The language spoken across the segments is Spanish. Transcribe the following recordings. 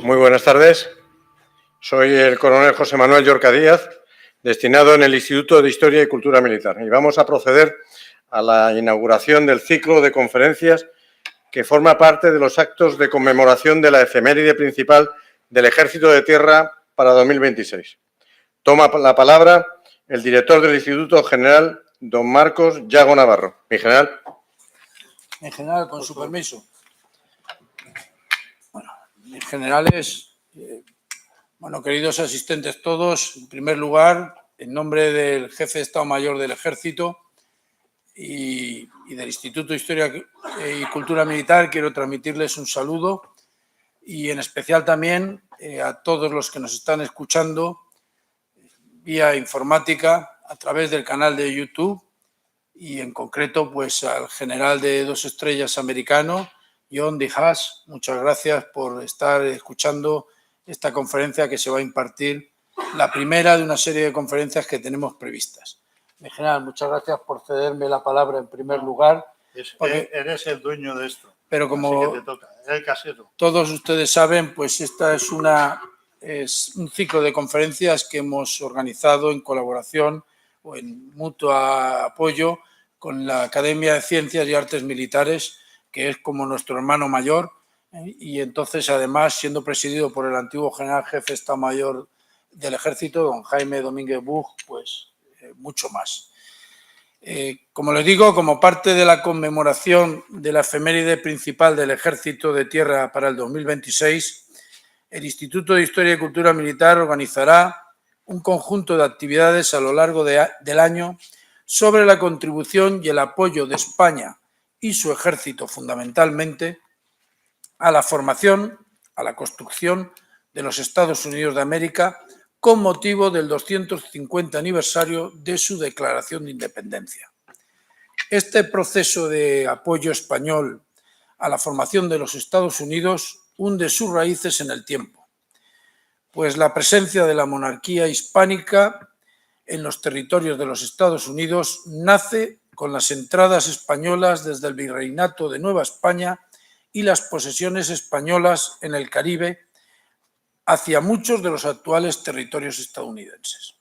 Muy buenas tardes. Soy el coronel José Manuel Llorca Díaz, destinado en el Instituto de Historia y Cultura Militar. Y vamos a proceder a la inauguración del ciclo de conferencias que forma parte de los actos de conmemoración de la efeméride principal del Ejército de Tierra para 2026. Toma la palabra el director del Instituto General, don Marcos Yago Navarro. Mi general. Mi general, con su permiso. Bueno, mis generales, queridos asistentes todos, en primer lugar, en nombre del jefe de Estado Mayor del Ejército y del Instituto de Historia y Cultura Militar, quiero transmitirles un saludo y en especial también a todos los que nos están escuchando vía informática a través del canal de YouTube y en concreto pues al general de 2 estrellas americano, John D. Haas. Muchas gracias por estar escuchando esta conferencia que se va a impartir, la primera de una serie de conferencias que tenemos previstas. Mi general, muchas gracias por cederme la palabra en primer lugar. Eres el dueño de esto. Pero como así que te toca, eres el casero. Todos ustedes saben, pues esta es un ciclo de conferencias que hemos organizado en colaboración o en mutuo apoyo con la Academia de Ciencias y Artes Militares, que es como nuestro hermano mayor, y entonces además siendo presidido por el antiguo general jefe de Estado Mayor del Ejército, don Jaime Domínguez Buch, pues mucho más. Como les digo, como parte de la conmemoración de la efeméride principal del Ejército de Tierra para el 2026, el Instituto de Historia y Cultura Militar organizará un conjunto de actividades a lo largo del año sobre la contribución y el apoyo de España y su ejército fundamentalmente a la formación, a la construcción de los Estados Unidos de América con motivo del 250 aniversario de su declaración de independencia. Este proceso de apoyo español a la formación de los Estados Unidos hunde sus raíces en el tiempo, pues la presencia de la monarquía hispánica en los territorios de los Estados Unidos nace con las entradas españolas desde el Virreinato de Nueva España y las posesiones españolas en el Caribe hacia muchos de los actuales territorios estadounidenses.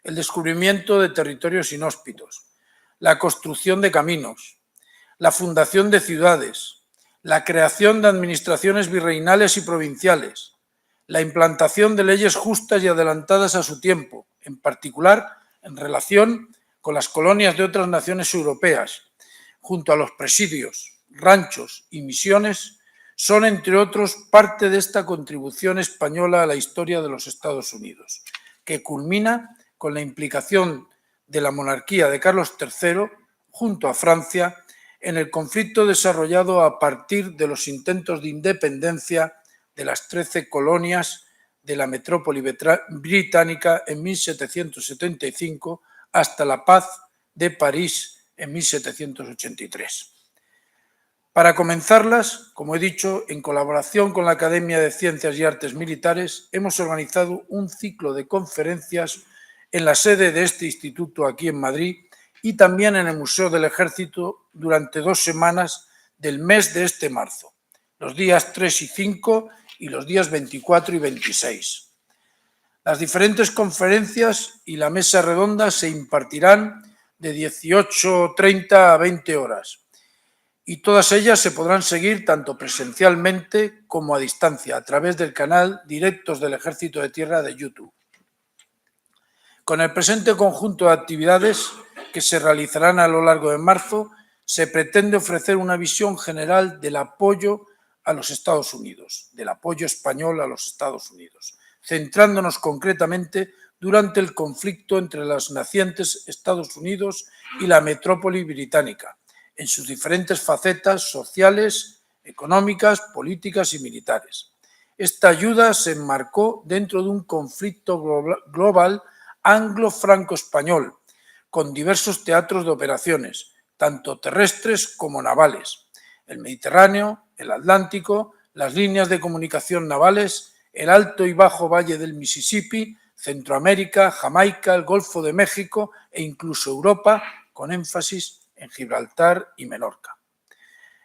El descubrimiento de territorios inhóspitos, la construcción de caminos, la fundación de ciudades, la creación de administraciones virreinales y provinciales, la implantación de leyes justas y adelantadas a su tiempo, en particular en relación con las colonias de otras naciones europeas, junto a los presidios, ranchos y misiones, son, entre otros, parte de esta contribución española a la historia de los Estados Unidos, que culmina con la implicación de la monarquía de Carlos III, junto a Francia, en el conflicto desarrollado a partir de los intentos de independencia de las 13 colonias de la metrópoli británica en 1775 hasta la Paz de París en 1783. Para comenzarlas, como he dicho, en colaboración con la Academia de Ciencias y Artes Militares, hemos organizado un ciclo de conferencias en la sede de este instituto aquí en Madrid y también en el Museo del Ejército durante 2 semanas del mes de este marzo, los días 3 y 5 y los días 24 y 26. Las diferentes conferencias y la mesa redonda se impartirán de 18:30 a 20 horas. Y todas ellas se podrán seguir tanto presencialmente como a distancia a través del canal Directos del Ejército de Tierra de YouTube. Con el presente conjunto de actividades que se realizarán a lo largo de marzo, se pretende ofrecer una visión general del apoyo a los Estados Unidos, del apoyo español a los Estados Unidos, centrándonos concretamente durante el conflicto entre las nacientes Estados Unidos y la metrópoli británica, en sus diferentes facetas sociales, económicas, políticas y militares. Esta ayuda se enmarcó dentro de un conflicto global anglo-franco-español, con diversos teatros de operaciones, tanto terrestres como navales: el Mediterráneo, el Atlántico, las líneas de comunicación navales, el Alto y Bajo Valle del Mississippi, Centroamérica, Jamaica, el Golfo de México e incluso Europa, con énfasis en Gibraltar y Menorca.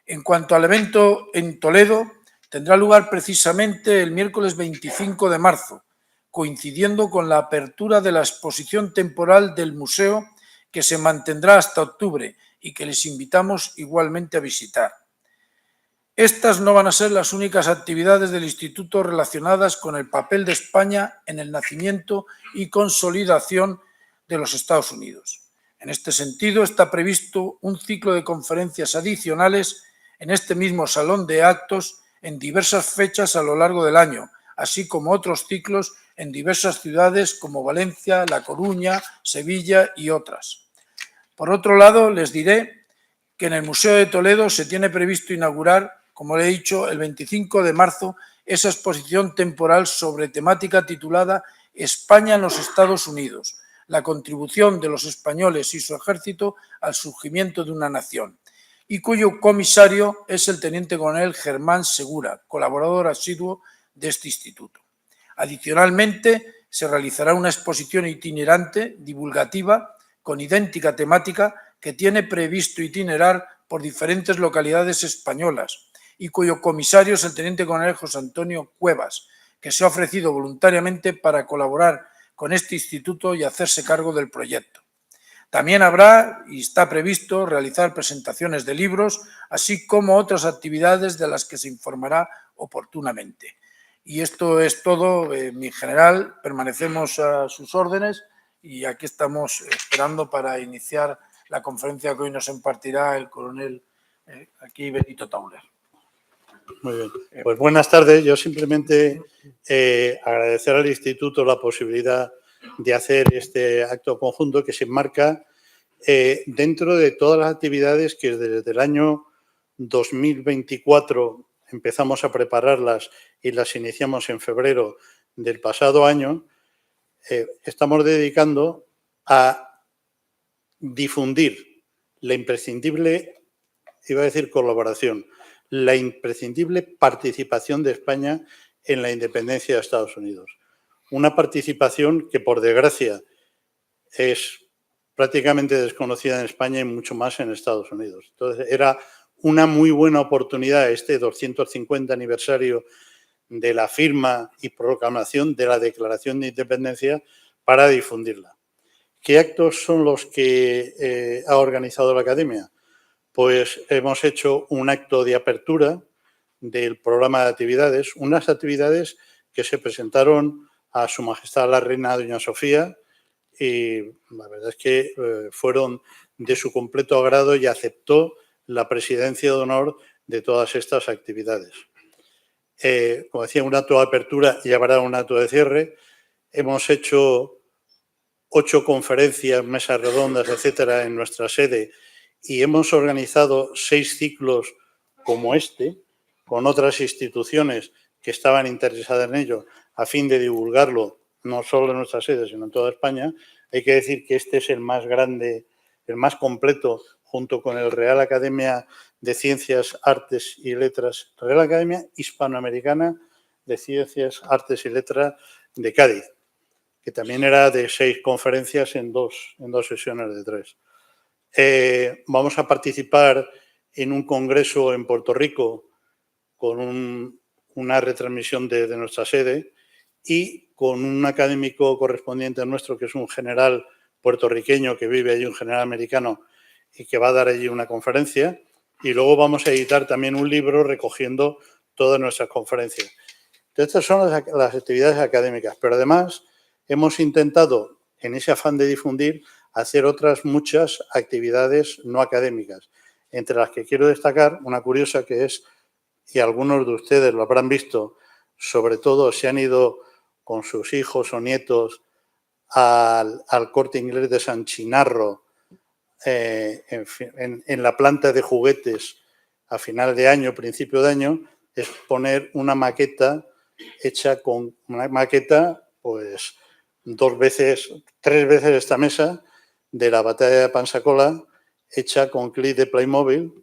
En cuanto al evento en Toledo, Tendrá lugar precisamente el miércoles 25 de marzo, coincidiendo con la apertura de la exposición temporal del museo, que se mantendrá hasta octubre y que les invitamos igualmente a visitar. Estas no van a ser las únicas actividades del Instituto relacionadas con el papel de España en el nacimiento y consolidación de los Estados Unidos. En este sentido, está previsto un ciclo de conferencias adicionales en este mismo salón de actos en diversas fechas a lo largo del año, así como otros ciclos en diversas ciudades como Valencia, La Coruña, Sevilla y otras. Por otro lado, les diré que en el Museo de Toledo se tiene previsto inaugurar, como le he dicho, el 25 de marzo, esa exposición temporal sobre temática titulada España en los Estados Unidos, la contribución de los españoles y su ejército al surgimiento de una nación, y cuyo comisario es el teniente coronel Germán Segura, colaborador asiduo de este instituto. Adicionalmente, se realizará una exposición itinerante divulgativa con idéntica temática que tiene previsto itinerar por diferentes localidades españolas y cuyo comisario es el teniente coronel José Antonio Cuevas, que se ha ofrecido voluntariamente para colaborar con este instituto y hacerse cargo del proyecto. También habrá y está previsto realizar presentaciones de libros, así como otras actividades de las que se informará oportunamente. Y esto es todo. En general, permanecemos a sus órdenes y aquí estamos esperando para iniciar la conferencia que hoy nos impartirá el coronel aquí Benito Tauler. Muy bien. Pues buenas tardes. Yo simplemente agradecer al Instituto la posibilidad de hacer este acto conjunto que se enmarca dentro de todas las actividades que desde el año 2024 empezamos a prepararlas y las iniciamos en febrero del pasado año. Estamos dedicando a difundir la imprescindible, iba a decir colaboración, la imprescindible participación de España en la independencia de Estados Unidos. Una participación que, por desgracia, es prácticamente desconocida en España y mucho más en Estados Unidos. Entonces, era una muy buena oportunidad este 250 aniversario de la firma y proclamación de la Declaración de Independencia para difundirla. ¿Qué actos son los que ha organizado la Academia? Pues hemos hecho un acto de apertura del programa de actividades, unas actividades que se presentaron a Su Majestad la Reina Doña Sofía y la verdad es que fueron de su completo agrado y aceptó la presidencia de honor de todas estas actividades. Como decía, un acto de apertura y habrá un acto de cierre. Hemos hecho 8 conferencias, mesas redondas, etcétera, en nuestra sede y hemos organizado 6 ciclos como este, con otras instituciones que estaban interesadas en ello, a fin de divulgarlo no solo en nuestra sede, sino en toda España. Hay que decir que este es el más grande, el más completo, junto con el Real Academia de Ciencias, Artes y Letras, Real Academia Hispanoamericana de Ciencias, Artes y Letras de Cádiz, que también era de 6 conferencias en dos sesiones de 3. Vamos a participar en un congreso en Puerto Rico con una retransmisión de nuestra sede y con un académico correspondiente nuestro, que es un general puertorriqueño que vive allí, un general americano, y que va a dar allí una conferencia. Y luego vamos a editar también un libro recogiendo todas nuestras conferencias. Entonces, estas son las actividades académicas, pero además hemos intentado, en ese afán de difundir, hacer otras muchas actividades no académicas, entre las que quiero destacar una curiosa que es, y algunos de ustedes lo habrán visto, sobre todo si han ido con sus hijos o nietos al Corte Inglés de San Chinarro, en la planta de juguetes a final de año, principio de año, es poner una maqueta hecha con una maqueta, pues 3 veces esta mesa de la batalla de Pensacola, hecha con clip de Playmobil,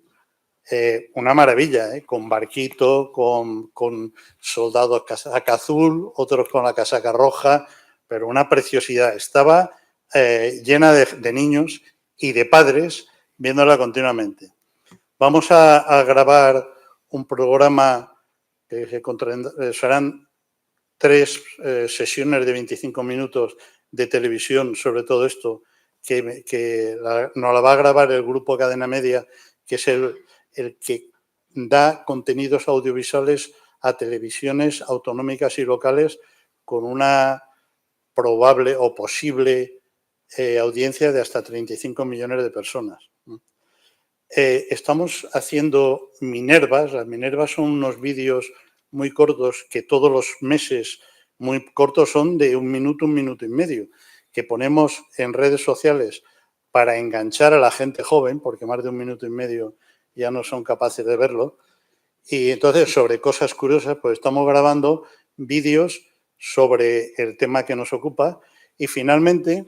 una maravilla, con barquito, con soldados casaca azul, otros con la casaca roja, pero una preciosidad. Estaba llena de niños y de padres viéndola continuamente. Vamos a grabar un programa serán 3 sesiones de 25 minutos de televisión sobre todo esto, que nos la va a grabar el grupo Cadena Media, que es el que da contenidos audiovisuales a televisiones autonómicas y locales con una probable o posible audiencia de hasta 35 millones de personas. Estamos haciendo Minervas. Las Minervas son unos vídeos muy cortos que todos los meses, muy cortos, son de 1 minuto, 1 minuto y medio, que ponemos en redes sociales para enganchar a la gente joven, porque más de 1 minuto y medio ya no son capaces de verlo. Y entonces, sobre cosas curiosas, pues estamos grabando vídeos sobre el tema que nos ocupa. Y finalmente,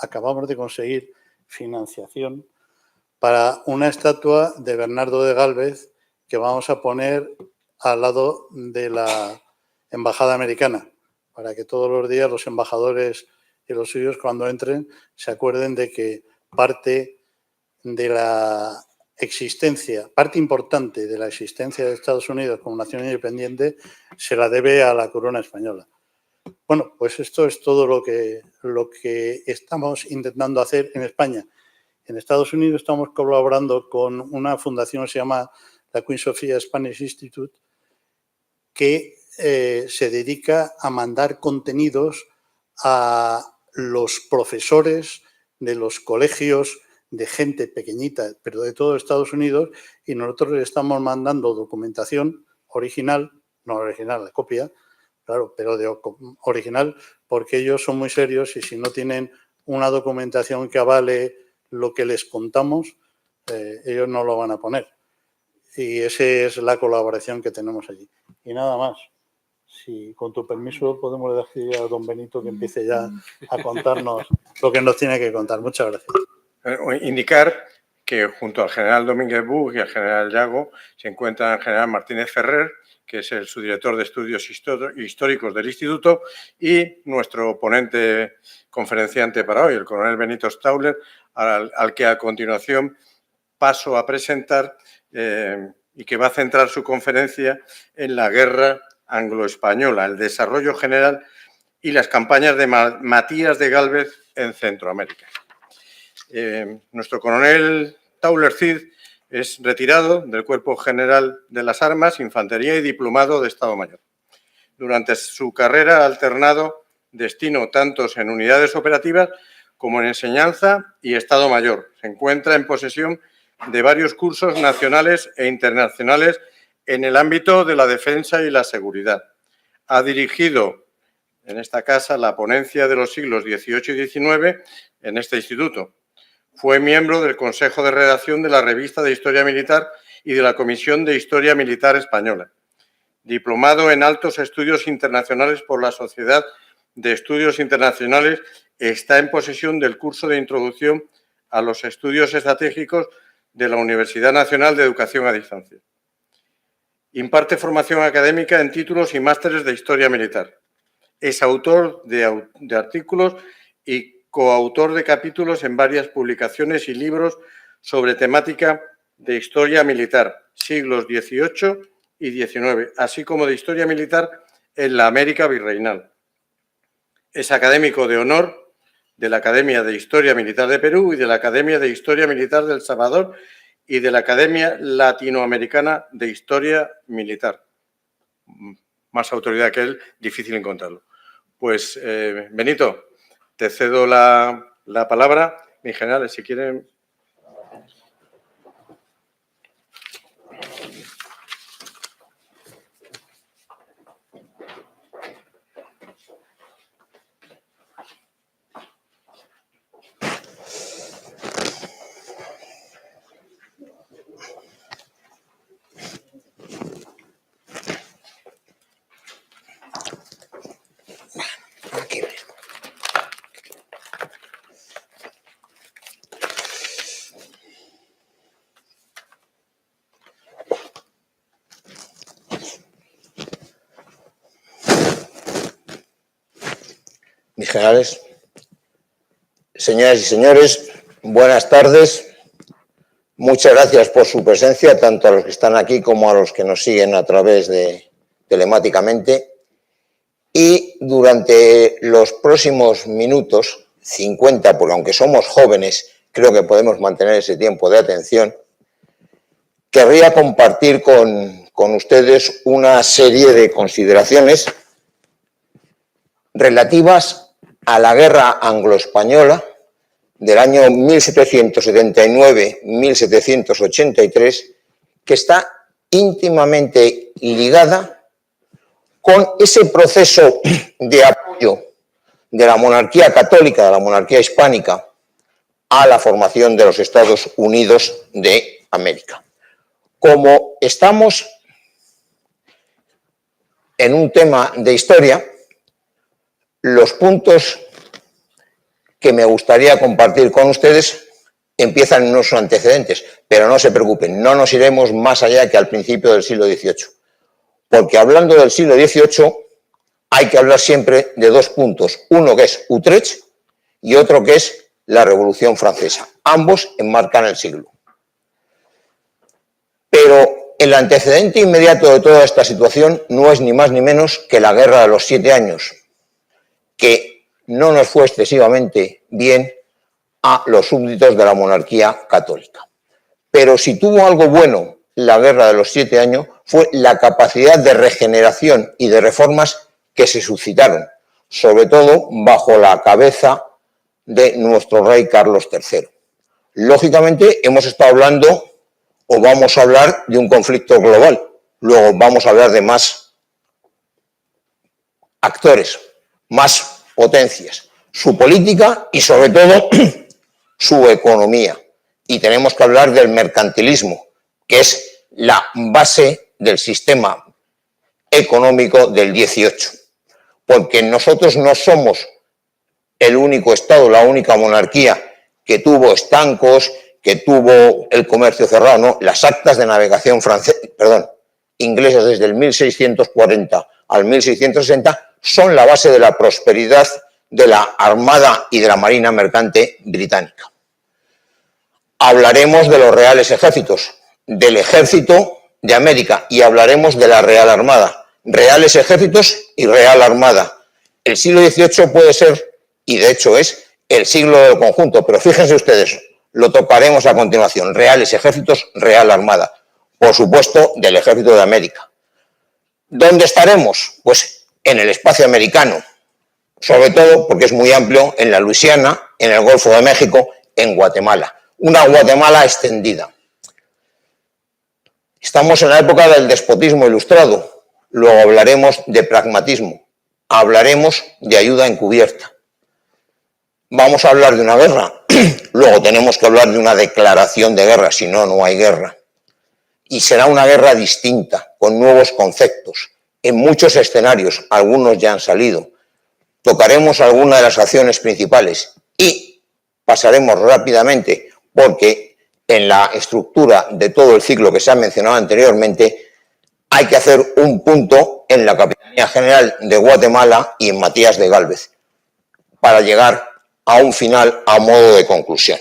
acabamos de conseguir financiación para una estatua de Bernardo de Gálvez que vamos a poner al lado de la Embajada Americana, para que todos los días los embajadores y los suyos, cuando entren, se acuerden de que parte importante de la existencia de Estados Unidos como nación independiente se la debe a la corona española. Bueno, pues esto es todo lo que estamos intentando hacer en España. En Estados Unidos estamos colaborando con una fundación que se llama la Queen Sofia Spanish Institute, que se dedica a mandar contenidos a los profesores de los colegios de gente pequeñita, pero de todo Estados Unidos, y nosotros le estamos mandando documentación original, no original, la copia, claro, pero original, porque ellos son muy serios y si no tienen una documentación que avale lo que les contamos, ellos no lo van a poner. Y esa es la colaboración que tenemos allí. Y nada más. Si con tu permiso podemos decir a don Benito que empiece ya a contarnos lo que nos tiene que contar. Muchas gracias. Indicar que junto al general Domínguez Buch y al general Llago se encuentra el general Martínez Ferrer, que es el subdirector de estudios históricos del Instituto, y nuestro ponente conferenciante para hoy, el coronel Benito Stauler, al que a continuación paso a presentar y que va a centrar su conferencia en la guerra anglo-española, el desarrollo general y las campañas de Matías de Gálvez en Centroamérica. Nuestro coronel Stauler Cid es retirado del Cuerpo General de las Armas, Infantería y diplomado de Estado Mayor. Durante su carrera ha alternado destino tanto en unidades operativas como en enseñanza y Estado Mayor. Se encuentra en posesión de varios cursos nacionales e internacionales en el ámbito de la defensa y la seguridad. Ha dirigido en esta casa la ponencia de los siglos XVIII y XIX en este instituto. Fue miembro del Consejo de Redacción de la Revista de Historia Militar y de la Comisión de Historia Militar Española. Diplomado en Altos Estudios Internacionales por la Sociedad de Estudios Internacionales, está en posesión del curso de Introducción a los Estudios Estratégicos de la Universidad Nacional de Educación a Distancia. Imparte formación académica en títulos y másteres de Historia Militar. Es autor de artículos y coautor de capítulos en varias publicaciones y libros sobre temática de historia militar, siglos XVIII y XIX, así como de historia militar en la América virreinal. Es académico de honor de la Academia de Historia Militar de Perú y de la Academia de Historia Militar de El Salvador y de la Academia Latinoamericana de Historia Militar. Más autoridad que él, difícil encontrarlo. Pues, Benito, te cedo la palabra. Mi general, si quieren... Mis generales, señoras y señores, buenas tardes. Muchas gracias por su presencia, tanto a los que están aquí como a los que nos siguen a través de telemáticamente. Y durante los próximos minutos, 50, porque aunque somos jóvenes, creo que podemos mantener ese tiempo de atención, querría compartir con ustedes una serie de consideraciones relativas a la guerra anglo-española del año 1779-1783, que está íntimamente ligada con ese proceso de apoyo de la monarquía católica, de la monarquía hispánica, a la formación de los Estados Unidos de América. Como estamos en un tema de historia, los puntos que me gustaría compartir con ustedes empiezan en unos antecedentes, pero no se preocupen, no nos iremos más allá que al principio del siglo XVIII, porque hablando del siglo XVIII hay que hablar siempre de dos puntos, uno que es Utrecht y otro que es la Revolución Francesa. Ambos enmarcan el siglo. Pero el antecedente inmediato de toda esta situación no es ni más ni menos que la Guerra de los 7 años, que no nos fue excesivamente bien a los súbditos de la monarquía católica. Pero si tuvo algo bueno la Guerra de los 7 años fue la capacidad de regeneración y de reformas que se suscitaron, sobre todo bajo la cabeza de nuestro rey Carlos III. Lógicamente hemos estado hablando o vamos a hablar de un conflicto global, luego vamos a hablar de más actores, más potencias, su política y sobre todo su economía. Y tenemos que hablar del mercantilismo, que es la base del sistema económico del 18. Porque nosotros no somos el único Estado, la única monarquía que tuvo estancos, que tuvo el comercio cerrado, no. Las actas de navegación inglesas desde el 1640 al 1660 son la base de la prosperidad de la Armada y de la Marina Mercante británica. Hablaremos de los reales ejércitos, del ejército de América y hablaremos de la Real Armada. Reales ejércitos y Real Armada. El siglo XVIII puede ser, y de hecho es, el siglo del conjunto, pero fíjense ustedes, lo tocaremos a continuación. Reales ejércitos, Real Armada. Por supuesto, del ejército de América. ¿Dónde estaremos? Pues en el espacio americano, sobre todo porque es muy amplio en la Luisiana, en el Golfo de México, en Guatemala. Una Guatemala extendida. Estamos en la época del despotismo ilustrado. Luego hablaremos de pragmatismo. Hablaremos de ayuda encubierta. Vamos a hablar de una guerra. Luego tenemos que hablar de una declaración de guerra, si no, no hay guerra. Y será una guerra distinta, con nuevos conceptos. En muchos escenarios, algunos ya han salido. Tocaremos algunas de las acciones principales y pasaremos rápidamente porque en la estructura de todo el ciclo que se ha mencionado anteriormente hay que hacer un punto en la Capitanía General de Guatemala y en Matías de Gálvez para llegar a un final a modo de conclusión.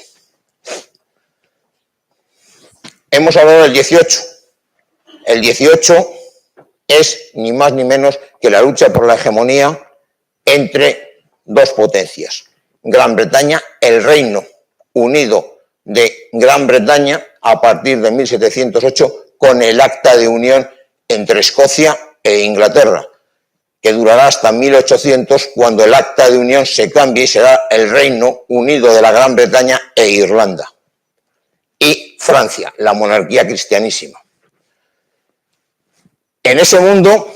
Hemos hablado del 18. El 18 es ni más ni menos que la lucha por la hegemonía entre dos potencias. Gran Bretaña, el Reino Unido de Gran Bretaña, a partir de 1708, con el Acta de Unión entre Escocia e Inglaterra, que durará hasta 1800, cuando el Acta de Unión se cambie y será el Reino Unido de la Gran Bretaña e Irlanda. Y Francia, la monarquía cristianísima. En ese mundo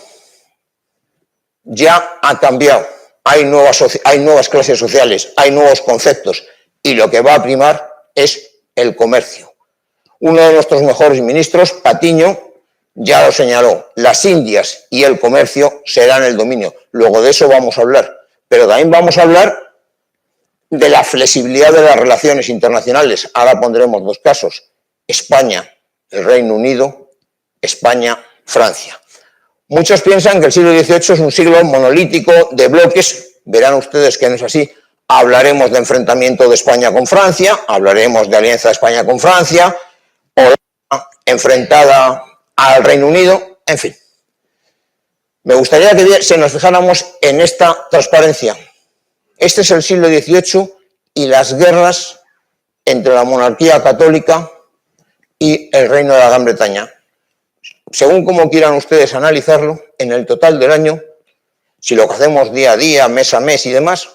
ya ha cambiado. Hay nuevas clases sociales, hay nuevos conceptos y lo que va a primar es el comercio. Uno de nuestros mejores ministros, Patiño, ya lo señaló, las Indias y el comercio serán el dominio. Luego de eso vamos a hablar, pero también vamos a hablar de la flexibilidad de las relaciones internacionales. Ahora pondremos dos casos, España, el Reino Unido, España, Francia. Muchos piensan que el siglo XVIII es un siglo monolítico de bloques, verán ustedes que no es así. Hablaremos de enfrentamiento de España con Francia, hablaremos de alianza de España con Francia, enfrentada al Reino Unido, en fin. Me gustaría que se nos fijáramos en esta transparencia. Este es el siglo XVIII y las guerras entre la monarquía católica y el Reino de la Gran Bretaña. Según como quieran ustedes analizarlo, en el total del año, si lo hacemos día a día, mes a mes y demás,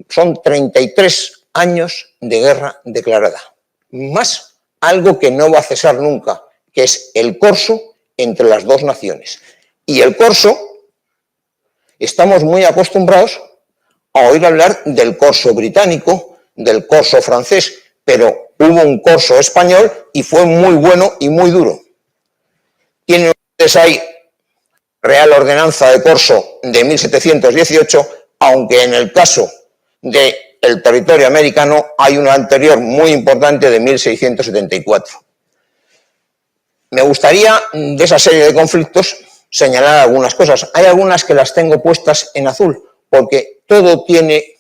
son 33 años de guerra declarada. Más algo que no va a cesar nunca, que es el corso entre las dos naciones. Y el corso, estamos muy acostumbrados a oír hablar del corso británico, del corso francés, pero hubo un corso español y fue muy bueno y muy duro. Tienen ustedes ahí Real Ordenanza de Corso de 1718, aunque en el caso del territorio americano hay una anterior muy importante de 1674. Me gustaría, de esa serie de conflictos, señalar algunas cosas. Hay algunas que las tengo puestas en azul, porque todo tiene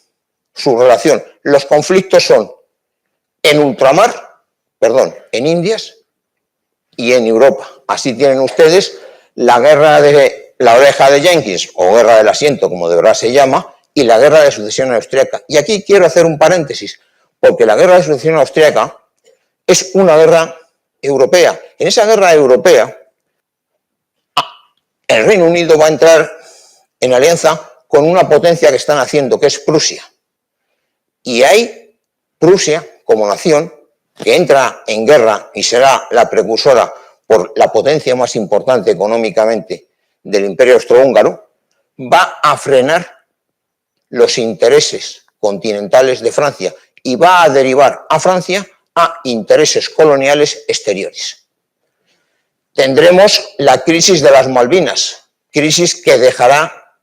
su relación. Los conflictos son en ultramar, en Indias y en Europa. Así tienen ustedes la guerra de la oreja de Jenkins, o guerra del asiento, como de verdad se llama, y la guerra de sucesión austríaca. Y aquí quiero hacer un paréntesis, porque la guerra de sucesión austríaca es una guerra europea. En esa guerra europea, el Reino Unido va a entrar en alianza con una potencia que están haciendo, que es Prusia. Y hay Prusia, como nación, que entra en guerra y será la precursora por la potencia más importante económicamente del Imperio Austrohúngaro, va a frenar los intereses continentales de Francia y va a derivar a Francia a intereses coloniales exteriores. Tendremos la crisis de las Malvinas, crisis que dejará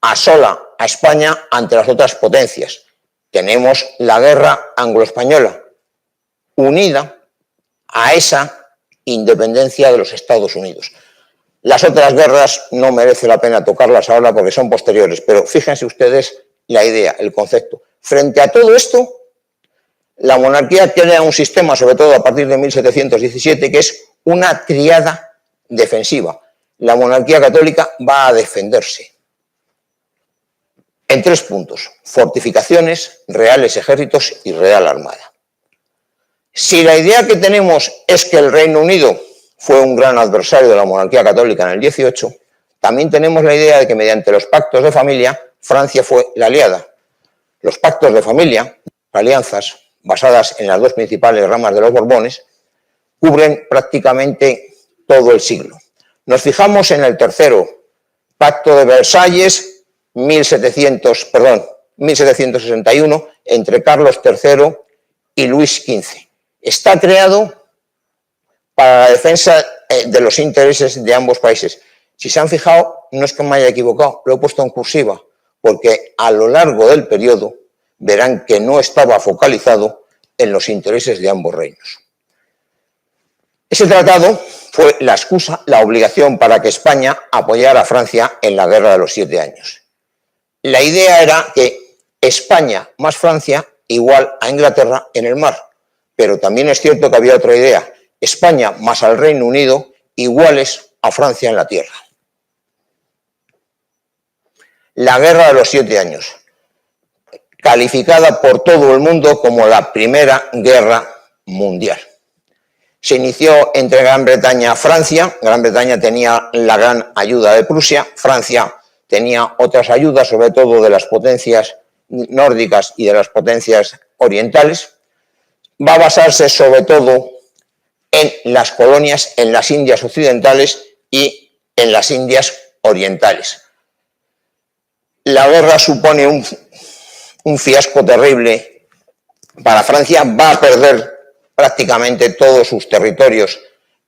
a sola a España ante las otras potencias. Tenemos la guerra anglo-española, unida a esa independencia de los Estados Unidos. Las otras guerras no merece la pena tocarlas ahora porque son posteriores, pero fíjense ustedes la idea, el concepto. Frente a todo esto, la monarquía crea un sistema, sobre todo a partir de 1717, que es una triada defensiva. La monarquía católica va a defenderse en 3 puntos: fortificaciones, reales ejércitos y real armada. Si la idea que tenemos es que el Reino Unido fue un gran adversario de la monarquía católica en el 18, también tenemos la idea de que mediante los pactos de familia, Francia fue la aliada. Los pactos de familia, alianzas basadas en las 2 principales ramas de los Borbones, cubren prácticamente todo el siglo. Nos fijamos en el tercero, Pacto de Versalles, 1761, entre Carlos III y Luis XV. Está creado para la defensa de los intereses de ambos países. Si se han fijado, no es que me haya equivocado, lo he puesto en cursiva, porque a lo largo del periodo verán que no estaba focalizado en los intereses de ambos reinos. Ese tratado fue la excusa, la obligación para que España apoyara a Francia en la Guerra de los 7 años. La idea era que España más Francia igual a Inglaterra en el mar, pero también es cierto que había otra idea: España más al Reino Unido iguales a Francia en la tierra. La Guerra de los 7 años, calificada por todo el mundo como la Primera Guerra Mundial. Se inició entre Gran Bretaña y Francia. Gran Bretaña tenía la gran ayuda de Prusia, Francia tenía otras ayudas, sobre todo de las potencias nórdicas y de las potencias orientales. Va a basarse sobre todo en las colonias, en las Indias occidentales y en las Indias orientales. La guerra supone un fiasco terrible para Francia. Va a perder prácticamente todos sus territorios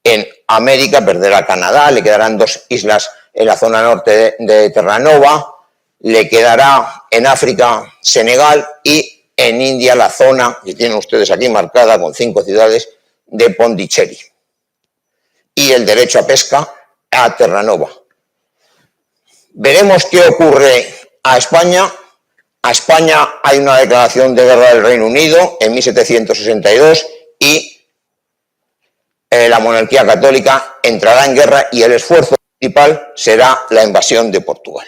en América, perderá Canadá, le quedarán 2 islas en la zona norte de Terranova, le quedará en África Senegal y en India la zona que tienen ustedes aquí marcada con 5 ciudades de Pondicherry, y el derecho a pesca a Terranova. Veremos qué ocurre a España. A España hay una declaración de guerra del Reino Unido en 1762 y la monarquía católica entrará en guerra y el esfuerzo principal será la invasión de Portugal.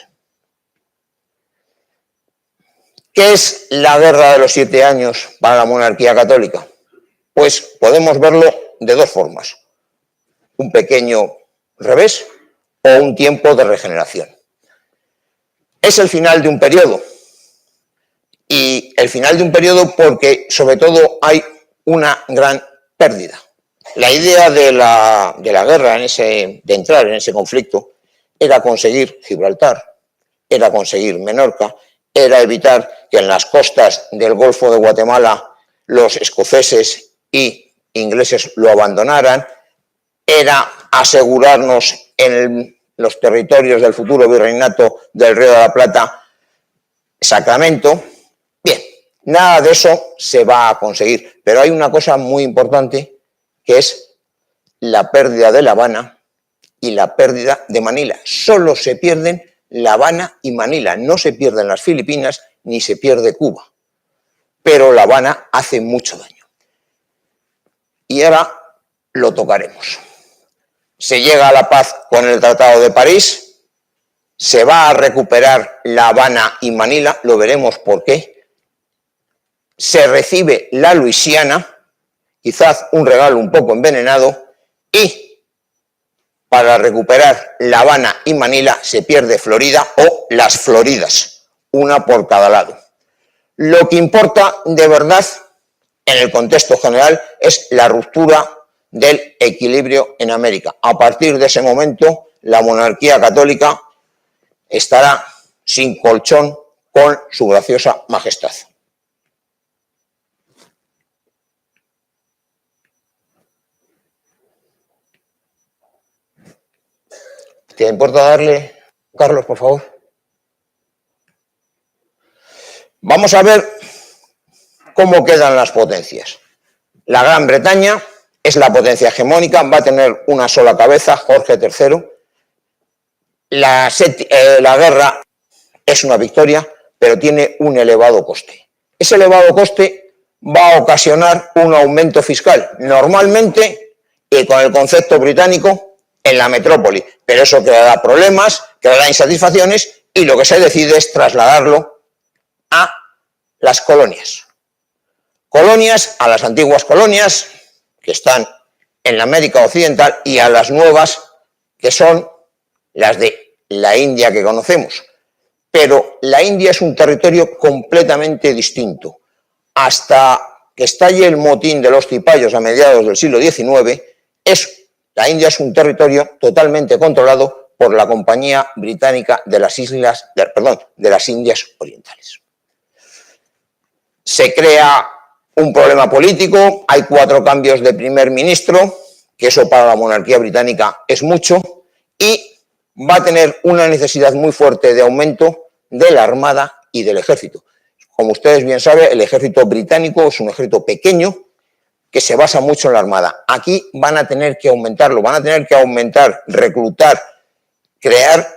¿Qué es la guerra de los 7 años para la monarquía católica? Pues podemos verlo de dos formas: un pequeño revés o un tiempo de regeneración. Es el final de un periodo, y el final de un periodo porque sobre todo hay una gran pérdida. La idea de la guerra, de entrar en ese conflicto, era conseguir Gibraltar, era conseguir Menorca, era evitar que en las costas del Golfo de Guatemala los escoceses y ingleses lo abandonaran, era asegurarnos en los territorios del futuro virreinato del Río de la Plata, Sacramento. Bien, nada de eso se va a conseguir, pero hay una cosa muy importante, que es la pérdida de La Habana y la pérdida de Manila. Solo se pierden La Habana y Manila, no se pierden las Filipinas ni se pierde Cuba, pero La Habana hace mucho daño. Y ahora lo tocaremos. Se llega a la paz con el Tratado de París, se va a recuperar La Habana y Manila, lo veremos por qué. Se recibe la Luisiana, quizás un regalo un poco envenenado, y para recuperar La Habana y Manila se pierde Florida o las Floridas, una por cada lado. Lo que importa de verdad en el contexto general es la ruptura del equilibrio en América. A partir de ese momento, la monarquía católica estará sin colchón con su graciosa majestad. ¿Te importa darle, Carlos, por favor? Vamos a ver cómo quedan las potencias. La Gran Bretaña es la potencia hegemónica, va a tener una sola cabeza, Jorge III. La guerra es una victoria, pero tiene un elevado coste. Ese elevado coste va a ocasionar un aumento fiscal, normalmente, y con el concepto británico, en la metrópoli, pero eso creará problemas, creará insatisfacciones, y lo que se decide es trasladarlo a las colonias. Colonias, a las antiguas colonias, que están en la América Occidental, y a las nuevas, que son las de la India que conocemos. Pero la India es un territorio completamente distinto. Hasta que estalle el motín de los cipayos a mediados del siglo XIX, la India es un territorio totalmente controlado por la Compañía Británica de las Indias Orientales. Se crea un problema político, hay 4 cambios de primer ministro, que eso para la monarquía británica es mucho, y va a tener una necesidad muy fuerte de aumento de la Armada y del Ejército. Como ustedes bien saben, el ejército británico es un ejército pequeño que se basa mucho en la Armada. Aquí van a tener que aumentarlo, van a tener que aumentar, reclutar, crear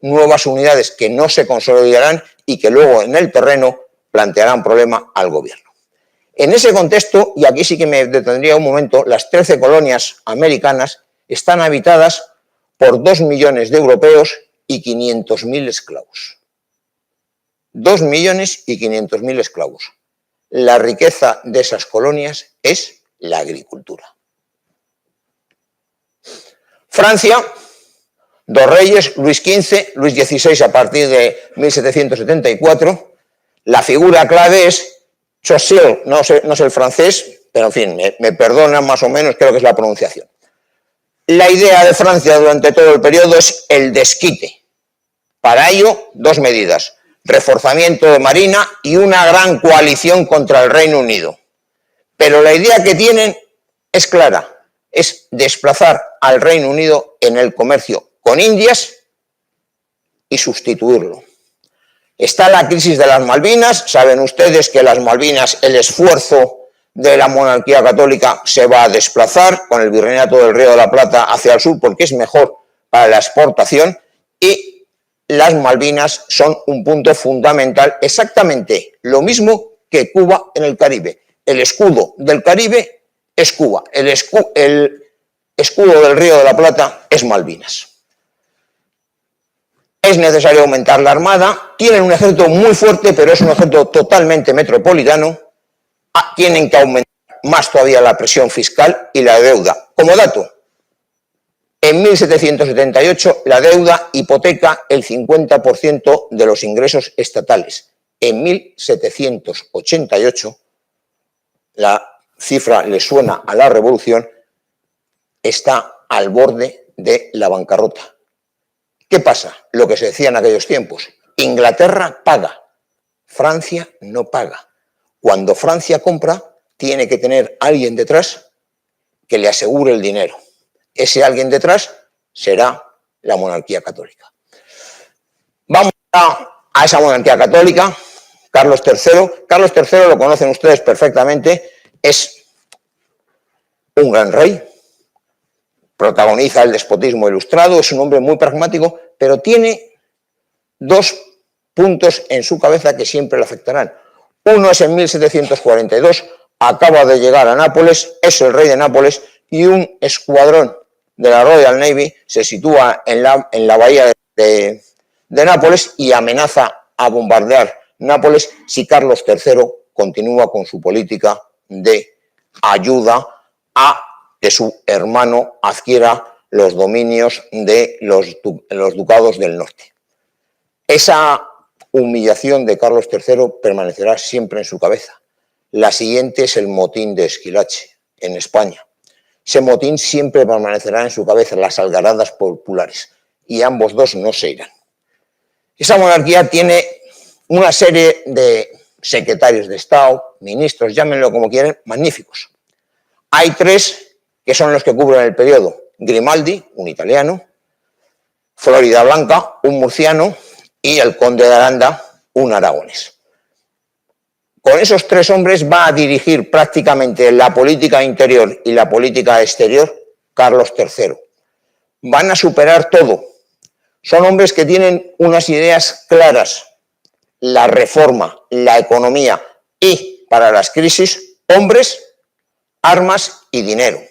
nuevas unidades que no se consolidarán y que luego en el terreno plantearán problema al gobierno. En ese contexto, y aquí sí que me detendría un momento, las 13 colonias americanas están habitadas por 2 millones de europeos y 500.000 esclavos. 2 millones y 500.000 esclavos. La riqueza de esas colonias es la agricultura. Francia, 2 reyes, Luis XV, Luis XVI a partir de 1774. La figura clave es Choiseul, no sé el francés, pero en fin, me perdonan más o menos, creo que es la pronunciación. La idea de Francia durante todo el periodo es el desquite. Para ello, 2 medidas: reforzamiento de marina y una gran coalición contra el Reino Unido. Pero la idea que tienen es clara, es desplazar al Reino Unido en el comercio con Indias y sustituirlo. Está la crisis de las Malvinas, saben ustedes que las Malvinas, el esfuerzo de la monarquía católica se va a desplazar con el virreinato del Río de la Plata hacia el sur porque es mejor para la exportación, y las Malvinas son un punto fundamental, exactamente lo mismo que Cuba en el Caribe. El escudo del Caribe es Cuba, el escudo del Río de la Plata es Malvinas. Es necesario aumentar la armada, tienen un ejército muy fuerte, pero es un ejército totalmente metropolitano, tienen que aumentar más todavía la presión fiscal y la deuda. Como dato, en 1778 la deuda hipoteca el 50% de los ingresos estatales. En 1788, la cifra le suena a la revolución, está al borde de la bancarrota. ¿Qué pasa? Lo que se decía en aquellos tiempos. Inglaterra paga, Francia no paga. Cuando Francia compra, tiene que tener alguien detrás que le asegure el dinero. Ese alguien detrás será la monarquía católica. Vamos a esa monarquía católica, Carlos III. Carlos III, lo conocen ustedes perfectamente, es un gran rey, protagoniza el despotismo ilustrado, es un hombre muy pragmático, pero tiene dos puntos en su cabeza que siempre le afectarán. Uno es en 1742, acaba de llegar a Nápoles, es el rey de Nápoles, y un escuadrón de la Royal Navy se sitúa en la bahía de Nápoles y amenaza a bombardear Nápoles si Carlos III continúa con su política de ayuda a que su hermano adquiera los dominios de los ducados del norte. Esa humillación de Carlos III permanecerá siempre en su cabeza. La siguiente es el motín de Esquilache, en España. Ese motín siempre permanecerá en su cabeza, las algaradas populares, y ambos dos no se irán. Esa monarquía tiene una serie de secretarios de Estado, ministros, llámenlo como quieran, magníficos. Hay tres que son los que cubren el periodo: Grimaldi, un italiano, Floridablanca, un murciano, y el conde de Aranda, un aragonés. Con esos tres hombres va a dirigir prácticamente la política interior y la política exterior Carlos III. Van a superar todo. Son hombres que tienen unas ideas claras: la reforma, la economía y, para las crisis, hombres, armas y dinero.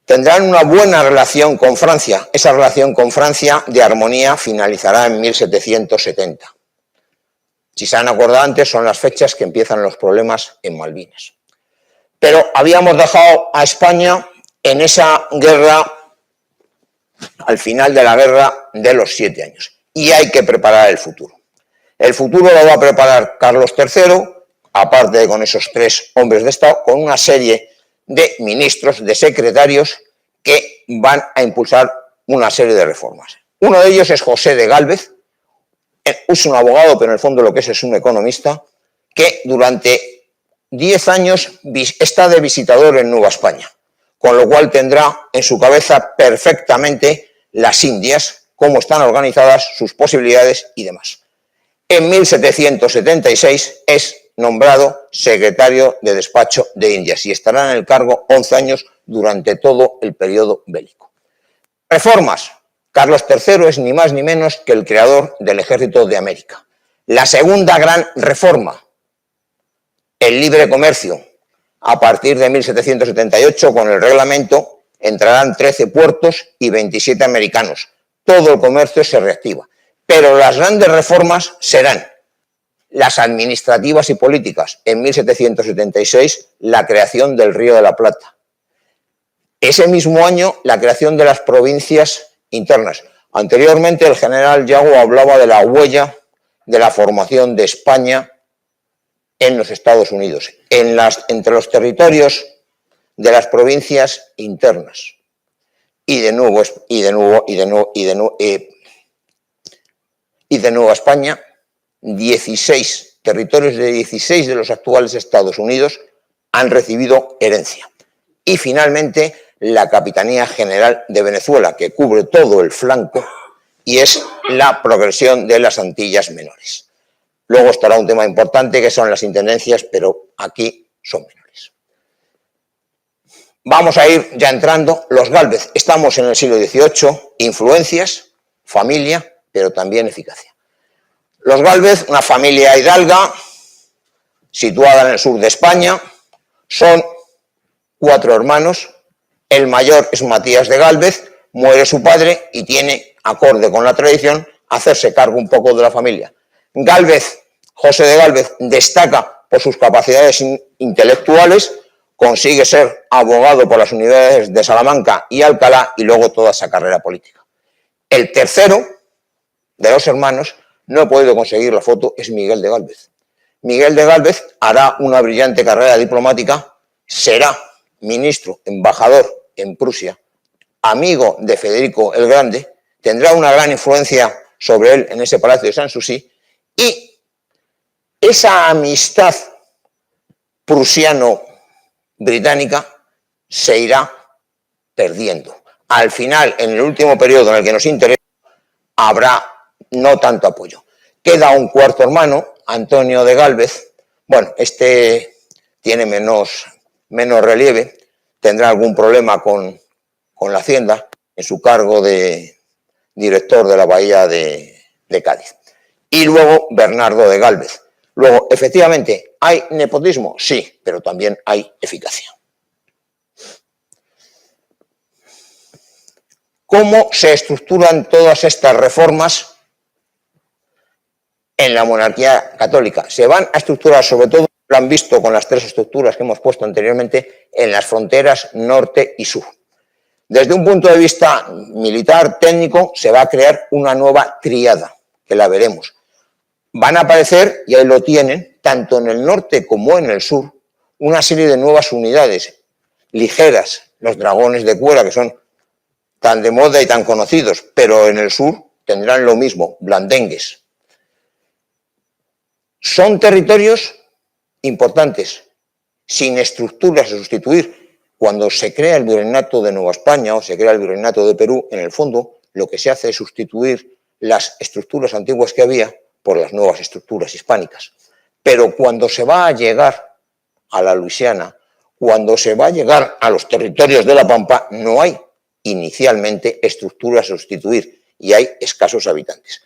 Tendrán una buena relación con Francia. Esa relación con Francia de armonía finalizará en 1770. Si se han acordado antes, son las fechas que empiezan los problemas en Malvinas. Pero habíamos dejado a España en esa guerra, al final de la guerra de los 7 años. Y hay que preparar el futuro. El futuro lo va a preparar Carlos III, aparte de con esos tres hombres de Estado, con una serie de ministros, de secretarios, que van a impulsar una serie de reformas. Uno de ellos es José de Gálvez, es un abogado, pero en el fondo lo que es un economista, que durante 10 años está de visitador en Nueva España, con lo cual tendrá en su cabeza perfectamente las Indias, cómo están organizadas, sus posibilidades y demás. En 1776 es nombrado secretario de despacho de Indias y estará en el cargo 11 años durante todo el periodo bélico. Reformas. Carlos III es ni más ni menos que el creador del Ejército de América. La segunda gran reforma, el libre comercio. A partir de 1778, con el reglamento, entrarán 13 puertos y 27 americanos. Todo el comercio se reactiva. Pero las grandes reformas serán las administrativas y políticas. En 1776, la creación del Río de la Plata. Ese mismo año, la creación de las provincias internas. Anteriormente, el general Yago hablaba de la huella de la formación de España en los Estados Unidos, entre los territorios de las provincias internas. Y de Nueva España, 16 territorios de 16 de los actuales Estados Unidos han recibido herencia. Y finalmente, la Capitanía General de Venezuela, que cubre todo el flanco y es la progresión de las Antillas Menores. Luego estará un tema importante que son las intendencias, pero aquí son menores. Vamos a ir ya entrando. Los Gálvez, estamos en el siglo XVIII, influencias, familia, pero también eficacia. Los Gálvez, una familia hidalga, situada en el sur de España, son 4 hermanos El mayor es Matías de Gálvez, muere su padre y tiene, acorde con la tradición, hacerse cargo un poco de la familia. Gálvez, José de Gálvez, destaca por sus capacidades intelectuales, consigue ser abogado por las universidades de Salamanca y Alcalá y luego toda esa carrera política. El tercero de los hermanos, no he podido conseguir la foto, es Miguel de Gálvez. Miguel de Gálvez hará una brillante carrera diplomática, será ministro, embajador en Prusia, amigo de Federico el Grande, tendrá una gran influencia sobre él en ese palacio de Sanssouci y esa amistad prusiano-británica se irá perdiendo. Al final, en el último periodo en el que nos interesa, habrá no tanto apoyo. Queda un cuarto hermano, Antonio de Gálvez. Bueno, este tiene menos relieve, tendrá algún problema con la Hacienda en su cargo de director de la Bahía de Cádiz. Y luego Bernardo de Gálvez. Luego, efectivamente, ¿hay nepotismo? Sí, pero también hay eficacia. ¿Cómo se estructuran todas estas reformas en la monarquía católica? Se van a estructurar, sobre todo, lo han visto con las tres estructuras que hemos puesto anteriormente, en las fronteras norte y sur. Desde un punto de vista militar, técnico, se va a crear una nueva tríada, que la veremos. Van a aparecer, y ahí lo tienen, tanto en el norte como en el sur, una serie de nuevas unidades ligeras, los dragones de Cuera, que son tan de moda y tan conocidos, pero en el sur tendrán lo mismo, blandengues. Son territorios importantes, sin estructuras a sustituir. Cuando se crea el virreinato de Nueva España o se crea el virreinato de Perú, en el fondo lo que se hace es sustituir las estructuras antiguas que había por las nuevas estructuras hispánicas. Pero cuando se va a llegar a la Luisiana, cuando se va a llegar a los territorios de la Pampa, no hay inicialmente estructuras a sustituir y hay escasos habitantes.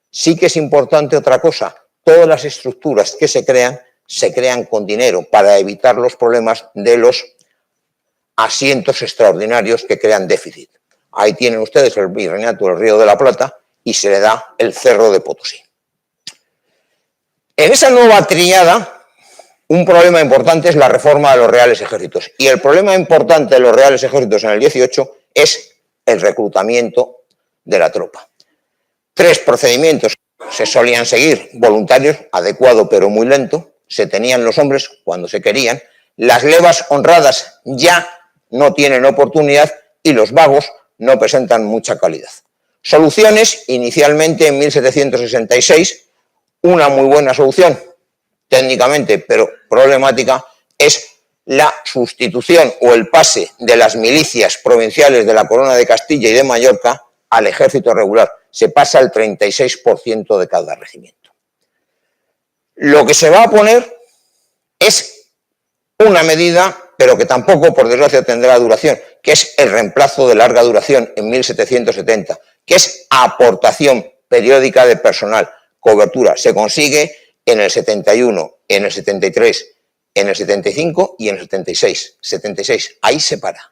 Sí que es importante otra cosa, todas las estructuras que se crean con dinero para evitar los problemas de los asientos extraordinarios que crean déficit. Ahí tienen ustedes el virreinato del Río de la Plata y se le da el Cerro de Potosí. En esa nueva tríada, un problema importante es la reforma de los reales ejércitos. Y el problema importante de los reales ejércitos en el 18 es el reclutamiento de la tropa. 3 procedimientos se solían seguir: voluntarios, adecuado pero muy lento, se tenían los hombres cuando se querían, las levas honradas ya no tienen oportunidad y los vagos no presentan mucha calidad. Soluciones, inicialmente en 1766, una muy buena solución, técnicamente, pero problemática, es la sustitución o el pase de las milicias provinciales de la Corona de Castilla y de Mallorca al ejército regular. Se pasa el 36% de cada regimiento. Lo que se va a poner es una medida, pero que tampoco, por desgracia, tendrá duración, que es el reemplazo de larga duración en 1770, que es aportación periódica de personal, cobertura. Se consigue en el 71, en el 73, en el 75 y en el 76. 76, ahí se para.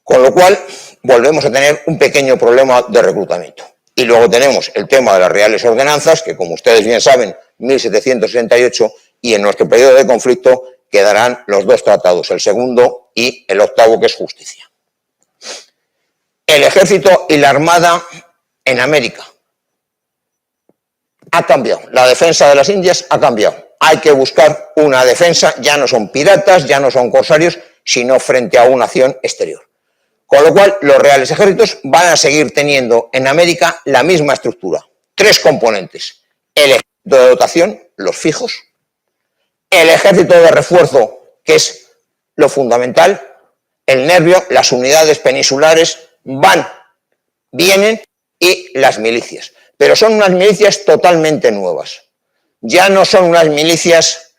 Con lo cual, volvemos a tener un pequeño problema de reclutamiento. Y luego tenemos el tema de las reales ordenanzas, que como ustedes bien saben, 1768, y en nuestro periodo de conflicto quedarán los 2 tratados, el segundo y el octavo, que es justicia. El ejército y la armada en América ha cambiado. La defensa de las Indias ha cambiado. Hay que buscar una defensa, ya no son piratas, ya no son corsarios, sino frente a una acción exterior. Con lo cual, los reales ejércitos van a seguir teniendo en América la misma estructura. 3 componentes: el ejército de dotación, los fijos; el ejército de refuerzo, que es lo fundamental; el nervio, las unidades peninsulares van, vienen, y las milicias. Pero son unas milicias totalmente nuevas. Ya no son unas milicias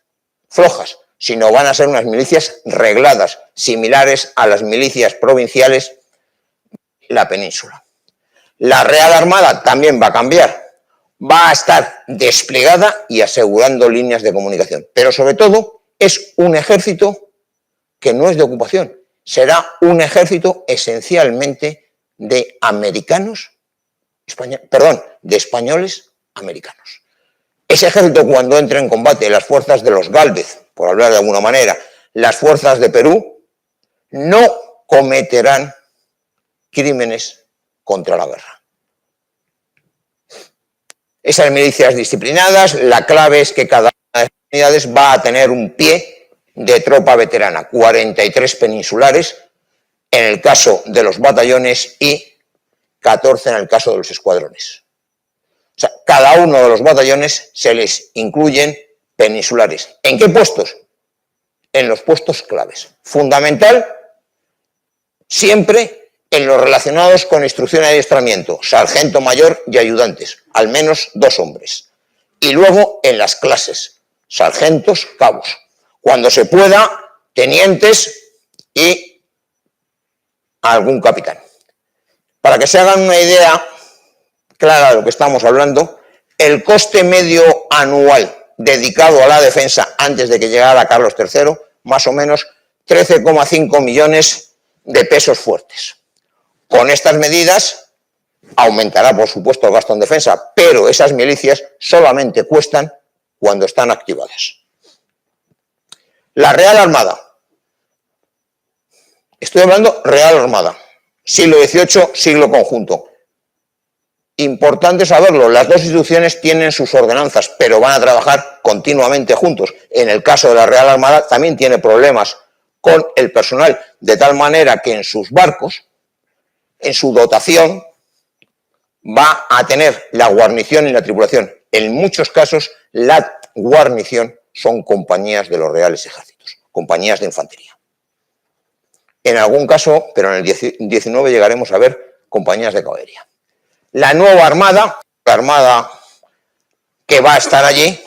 flojas, sino van a ser unas milicias regladas, similares a las milicias provinciales de la península. La Real Armada también va a cambiar, va a estar desplegada y asegurando líneas de comunicación, pero sobre todo es un ejército que no es de ocupación, será un ejército esencialmente de americanos, de españoles americanos. Ese ejército, cuando entre en combate las fuerzas de los Gálvez, por hablar de alguna manera, las fuerzas de Perú, no cometerán crímenes contra la guerra. Esas milicias disciplinadas, la clave es que cada una de las unidades va a tener un pie de tropa veterana, 43 peninsulares en el caso de los batallones y 14 en el caso de los escuadrones. O sea, cada uno de los batallones se les incluyen peninsulares. ¿En qué puestos? En los puestos claves. Fundamental, siempre en los relacionados con instrucción y adiestramiento, sargento mayor y ayudantes, al menos 2 hombres. Y luego en las clases, sargentos, cabos. Cuando se pueda, tenientes y algún capitán. Para que se hagan una idea clara de lo que estamos hablando, el coste medio anual dedicado a la defensa antes de que llegara Carlos III, más o menos 13,5 millones de pesos fuertes. Con estas medidas aumentará, por supuesto, el gasto en defensa, pero esas milicias solamente cuestan cuando están activadas. La Real Armada. Estoy hablando Real Armada. Siglo XVIII, siglo conjunto. Importante saberlo, las dos instituciones tienen sus ordenanzas, pero van a trabajar continuamente juntos. En el caso de la Real Armada también tiene problemas con el personal, de tal manera que en sus barcos, en su dotación, va a tener la guarnición y la tripulación. En muchos casos, la guarnición son compañías de los reales ejércitos, compañías de infantería. En algún caso, pero en el 19 llegaremos a ver compañías de caballería. La nueva armada, la armada que va a estar allí,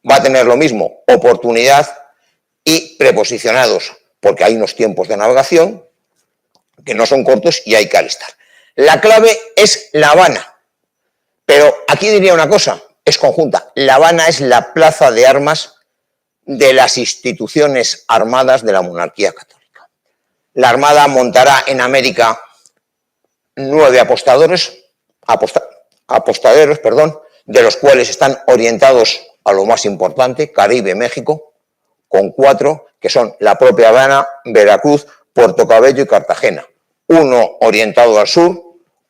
va a tener lo mismo, oportunidad y preposicionados, porque hay unos tiempos de navegación que no son cortos y hay que alistar. La clave es La Habana, pero aquí diría una cosa, es conjunta. La Habana es la plaza de armas de las instituciones armadas de la monarquía católica. La Armada montará en América 9 apostaderos, de los cuales están orientados a lo más importante, Caribe, México, con 4 que son la propia Habana, Veracruz, Puerto Cabello y Cartagena. 1 orientado al sur,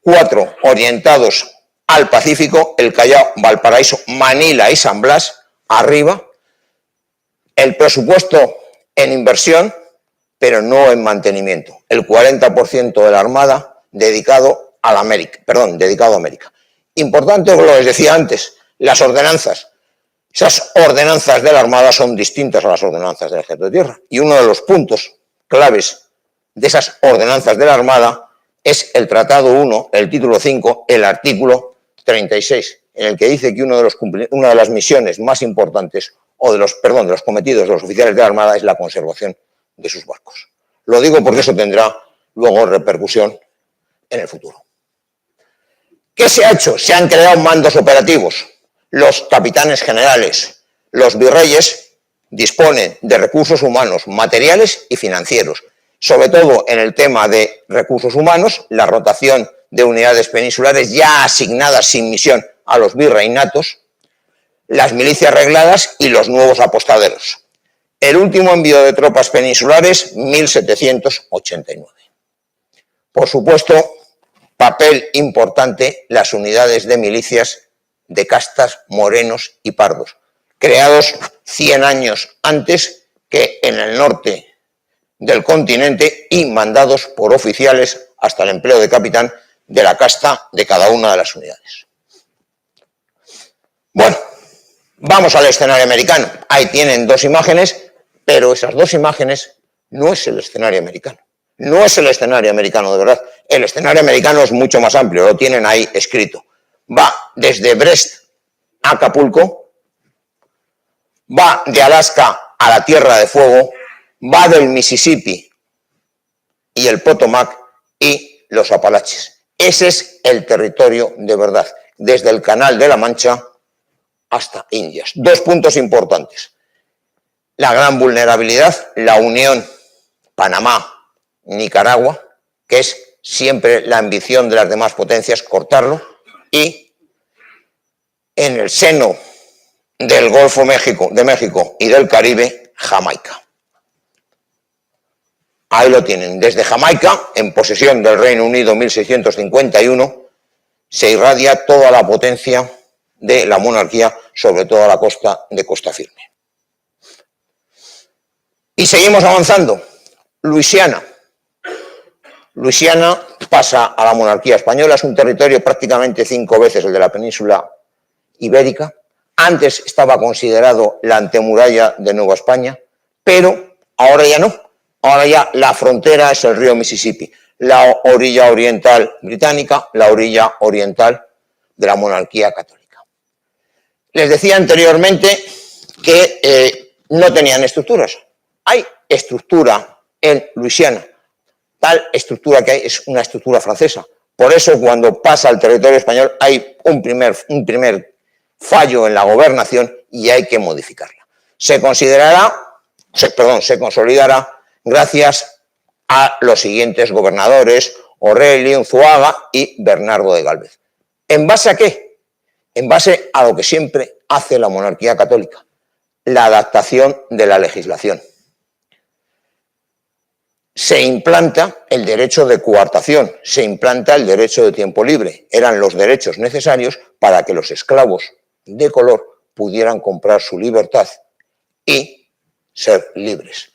4 orientados al Pacífico, el Callao, Valparaíso, Manila y San Blas, arriba. El presupuesto en inversión, pero no en mantenimiento. El 40% de la Armada dedicado a América. Importante, como les decía antes, las ordenanzas. Esas ordenanzas de la Armada son distintas a las ordenanzas del Ejército de Tierra. Y uno de los puntos claves de esas ordenanzas de la Armada es el Tratado 1, el título 5, el artículo 36, en el que dice que una de las misiones más importantes, o de los cometidos de los oficiales de la Armada, es la conservación de sus barcos. Lo digo porque eso tendrá luego repercusión en el futuro. ¿Qué se ha hecho? Se han creado mandos operativos. Los capitanes generales, los virreyes, disponen de recursos humanos, materiales y financieros. Sobre todo en el tema de recursos humanos, la rotación de unidades peninsulares ya asignadas sin misión a los virreinatos, las milicias regladas y los nuevos apostaderos. El último envío de tropas peninsulares, 1789. Por supuesto, papel importante las unidades de milicias de castas, morenos y pardos, creados 100 años antes que en el norte del continente y mandados por oficiales hasta el empleo de capitán de la casta de cada una de las unidades. Bueno, vamos al escenario americano. Ahí tienen 2 imágenes, pero esas 2 imágenes no es el escenario americano. No es el escenario americano de verdad. El escenario americano es mucho más amplio, lo tienen ahí escrito. Va desde Brest a Acapulco, va de Alaska a la Tierra de Fuego, va del Mississippi y el Potomac y los Apalaches. Ese es el territorio de verdad, desde el Canal de la Mancha hasta Indias. 2 puntos importantes. La gran vulnerabilidad, la unión Panamá, Nicaragua, que es siempre la ambición de las demás potencias, cortarlo, y en el seno del Golfo de México y del Caribe, Jamaica. Ahí lo tienen. Desde Jamaica, en posesión del Reino Unido, 1651, se irradia toda la potencia de la monarquía sobre toda la costa de Costa Firme. Y seguimos avanzando. Luisiana. Luisiana pasa a la monarquía española, es un territorio prácticamente 5 veces el de la península ibérica. Antes estaba considerado la antemuralla de Nueva España, pero ahora ya no. Ahora ya la frontera es el río Mississippi, la orilla oriental británica, la orilla oriental de la monarquía católica. Les decía anteriormente que no tenían estructuras. Hay estructura en Luisiana. Tal estructura que hay es una estructura francesa. Por eso, cuando pasa al territorio español, hay un primer fallo en la gobernación y hay que modificarla. Se consolidará gracias a los siguientes gobernadores, O'Reilly, Unzuaga y Bernardo de Gálvez. ¿En base a qué? En base a lo que siempre hace la monarquía católica, la adaptación de la legislación. Se implanta el derecho de coartación, se implanta el derecho de tiempo libre. Eran los derechos necesarios para que los esclavos de color pudieran comprar su libertad y ser libres.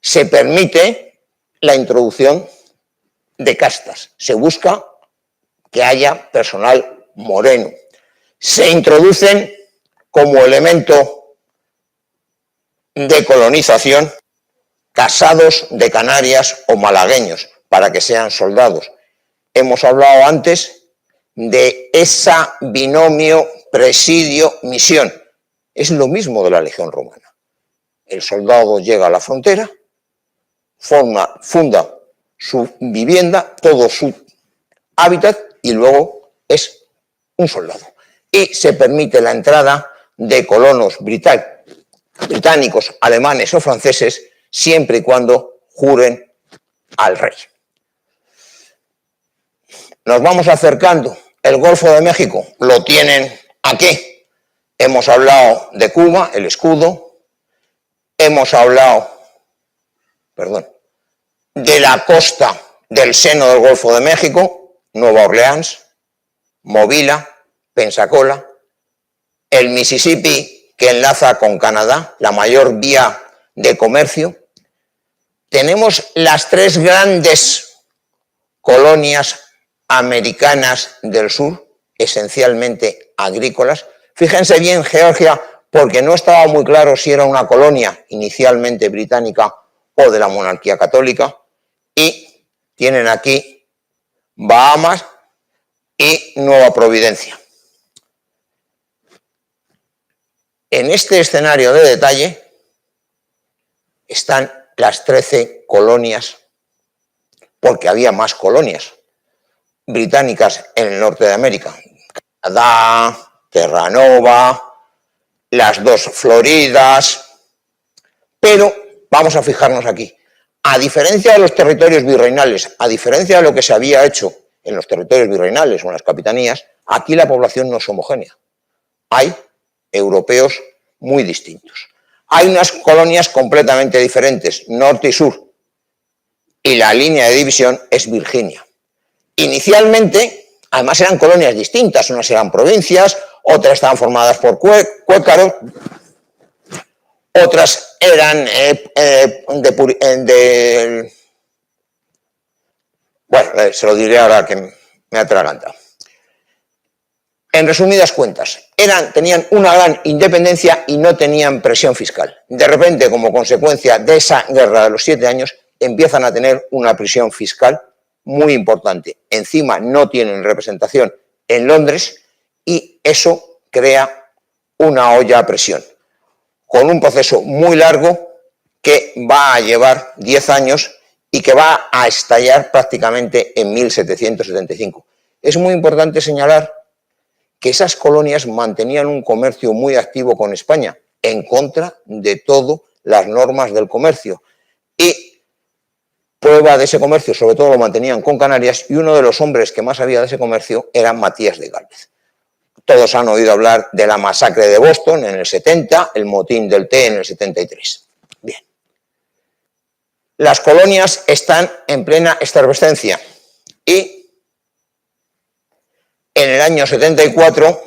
Se permite la introducción de castas. Se busca que haya personal moreno. Se introducen como elemento de colonización casados de Canarias o malagueños para que sean soldados. Hemos hablado antes de ese binomio presidio-misión. Es lo mismo de la Legión Romana. El soldado llega a la frontera, funda su vivienda, todo su hábitat y luego es un soldado. Y se permite la entrada de colonos británicos, alemanes o franceses siempre y cuando juren al rey. Nos vamos acercando. El Golfo de México lo tienen aquí. Hemos hablado de Cuba, el escudo. Hemos hablado, de la costa del seno del Golfo de México, Nueva Orleans, Movila, Pensacola, el Mississippi que enlaza con Canadá, la mayor vía de comercio. Tenemos las 3 grandes colonias americanas del sur, esencialmente agrícolas. Fíjense bien, Georgia, porque no estaba muy claro si era una colonia inicialmente británica o de la monarquía católica. Y tienen aquí Bahamas y Nueva Providencia. En este escenario de detalle están las 13 colonias, porque había más colonias británicas en el norte de América. Canadá, Terranova, las 2 Floridas. Pero vamos a fijarnos aquí. A diferencia de los territorios virreinales, a diferencia de lo que se había hecho en los territorios virreinales o en las capitanías, aquí la población no es homogénea. Hay europeos muy distintos. Hay unas colonias completamente diferentes, norte y sur, y la línea de división es Virginia. Inicialmente, además eran colonias distintas, unas eran provincias, otras estaban formadas por cuécaros, otras eran bueno, se lo diré ahora que me he atragantado. En resumidas cuentas, tenían una gran independencia y no tenían presión fiscal. De repente, como consecuencia de esa guerra de los 7 años, empiezan a tener una presión fiscal muy importante. Encima no tienen representación en Londres y eso crea una olla a presión, con un proceso muy largo que va a llevar 10 años y que va a estallar prácticamente en 1775. Es muy importante señalar que esas colonias mantenían un comercio muy activo con España, en contra de todas las normas del comercio. Y Prueba de ese comercio, sobre todo lo mantenían con Canarias, y uno de los hombres que más sabía de ese comercio era Matías de Gálvez. Todos han oído hablar de la masacre de Boston en el 70, el motín del té en el 73. Bien. Las colonias están en plena efervescencia y en el año 74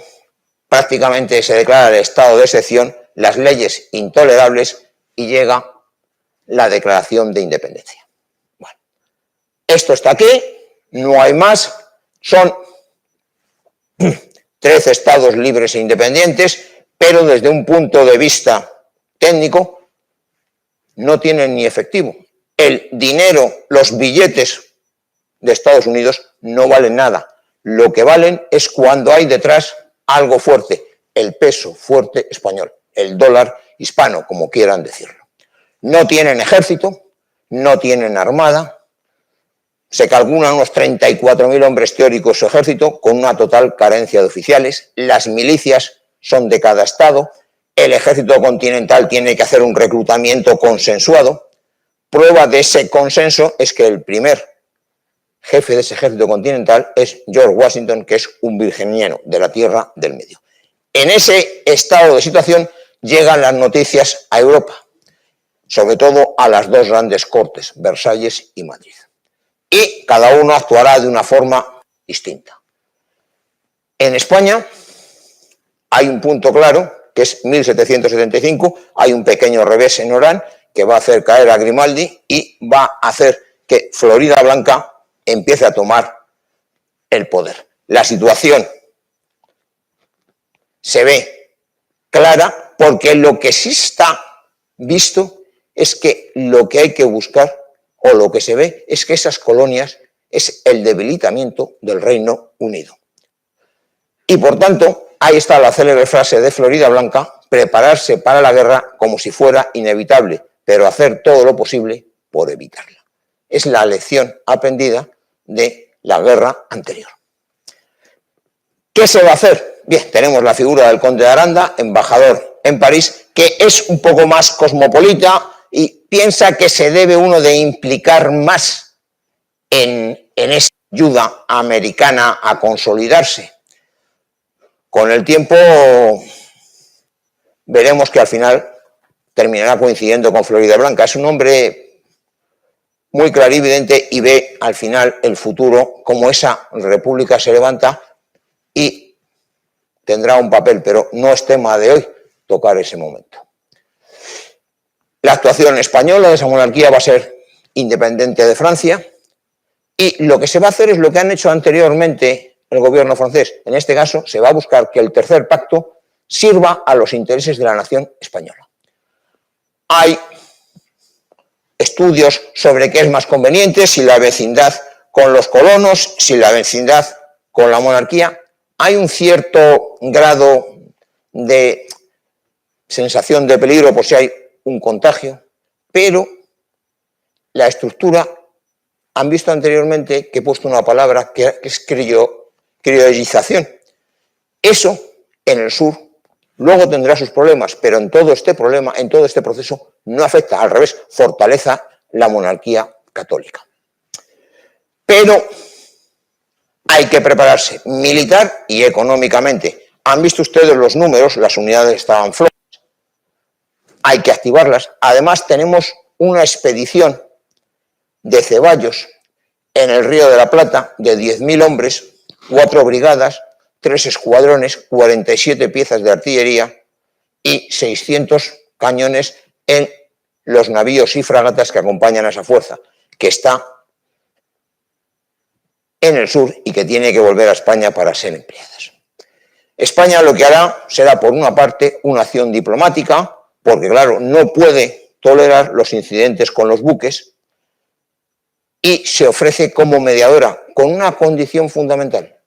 prácticamente se declara el estado de excepción, las leyes intolerables y llega la declaración de independencia. Bueno, esto está aquí, no hay más, son 13 estados libres e independientes, pero desde un punto de vista técnico no tienen ni efectivo. El dinero, los billetes de Estados Unidos no valen nada. Lo que valen es cuando hay detrás algo fuerte, el peso fuerte español, el dólar hispano, como quieran decirlo. No tienen ejército, no tienen armada. Se calculan unos 34.000 hombres teóricos su ejército, con una total carencia de oficiales. Las milicias son de cada estado. El ejército continental tiene que hacer un reclutamiento consensuado. Prueba de ese consenso es que el primer jefe de ese ejército continental es George Washington, que es un virginiano de la Tierra del Medio. En ese estado de situación llegan las noticias a Europa, sobre todo a las dos grandes cortes, Versalles y Madrid. Y cada uno actuará de una forma distinta. En España hay un punto claro, que es 1775, hay un pequeño revés en Orán que va a hacer caer a Grimaldi y va a hacer que Floridablanca empiece a tomar el poder. La situación se ve clara porque lo que sí está visto es que lo que hay que buscar o lo que se ve es que esas colonias es el debilitamiento del Reino Unido. Y por tanto, ahí está la célebre frase de Floridablanca, prepararse para la guerra como si fuera inevitable, pero hacer todo lo posible por evitarla. Es la lección aprendida de la guerra anterior. ¿Qué se va a hacer? Bien, tenemos la figura del conde de Aranda, embajador en París, que es un poco más cosmopolita y piensa que se debe uno de implicar más en esa ayuda americana a consolidarse. Con el tiempo veremos que al final terminará coincidiendo con Floridablanca. Es un hombre muy clarividente y ve al final el futuro, como esa república se levanta y tendrá un papel, pero no es tema de hoy tocar ese momento. La actuación española de esa monarquía va a ser independiente de Francia y lo que se va a hacer es lo que han hecho anteriormente el gobierno francés. En este caso se va a buscar que el tercer pacto sirva a los intereses de la nación española. Hay estudios sobre qué es más conveniente, si la vecindad con los colonos, si la vecindad con la monarquía. Hay un cierto grado de sensación de peligro por si hay un contagio, pero la estructura, han visto anteriormente que he puesto una palabra que es criollización. Eso en el sur luego tendrá sus problemas, pero en todo este problema, en todo este proceso, no afecta, al revés, fortaleza la monarquía católica. Pero hay que prepararse militar y económicamente. Han visto ustedes los números, las unidades estaban flojas, hay que activarlas. Además tenemos una expedición de Ceballos en el Río de la Plata de 10.000 hombres, 4 brigadas, 3 escuadrones, 47 piezas de artillería y 600 cañones en los navíos y fragatas que acompañan a esa fuerza, que está en el sur y que tiene que volver a España para ser empleadas. España lo que hará será, por una parte, una acción diplomática, porque, claro, no puede tolerar los incidentes con los buques, y se ofrece como mediadora con una condición fundamental: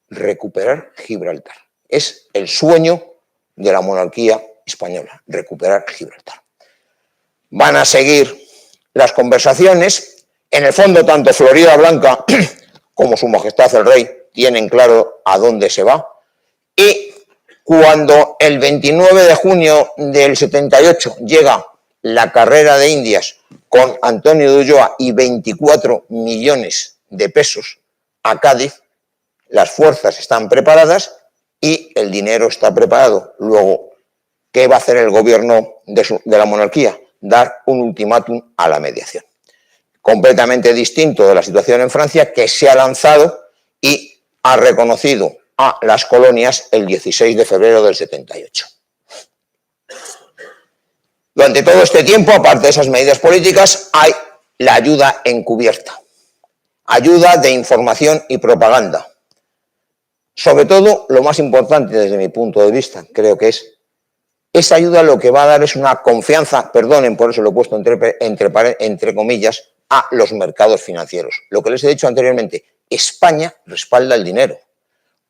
recuperar Gibraltar. Es el sueño de la monarquía española, recuperar Gibraltar. Van a seguir las conversaciones. En el fondo, tanto Floridablanca como Su Majestad el Rey tienen claro a dónde se va. Y cuando el 29 de junio del 78 llega la carrera de Indias con Antonio de Ulloa y 24 millones de pesos a Cádiz, las fuerzas están preparadas y el dinero está preparado. Luego, ¿qué va a hacer el gobierno de la monarquía? Dar un ultimátum a la mediación. Completamente distinto de la situación en Francia, que se ha lanzado y ha reconocido a las colonias el 16 de febrero del 78. Durante todo este tiempo, aparte de esas medidas políticas, hay la ayuda encubierta, ayuda de información y propaganda. Sobre todo, lo más importante desde mi punto de vista, creo que es, esa ayuda lo que va a dar es una confianza, perdonen por eso lo he puesto entre comillas, a los mercados financieros. Lo que les he dicho anteriormente, España respalda el dinero.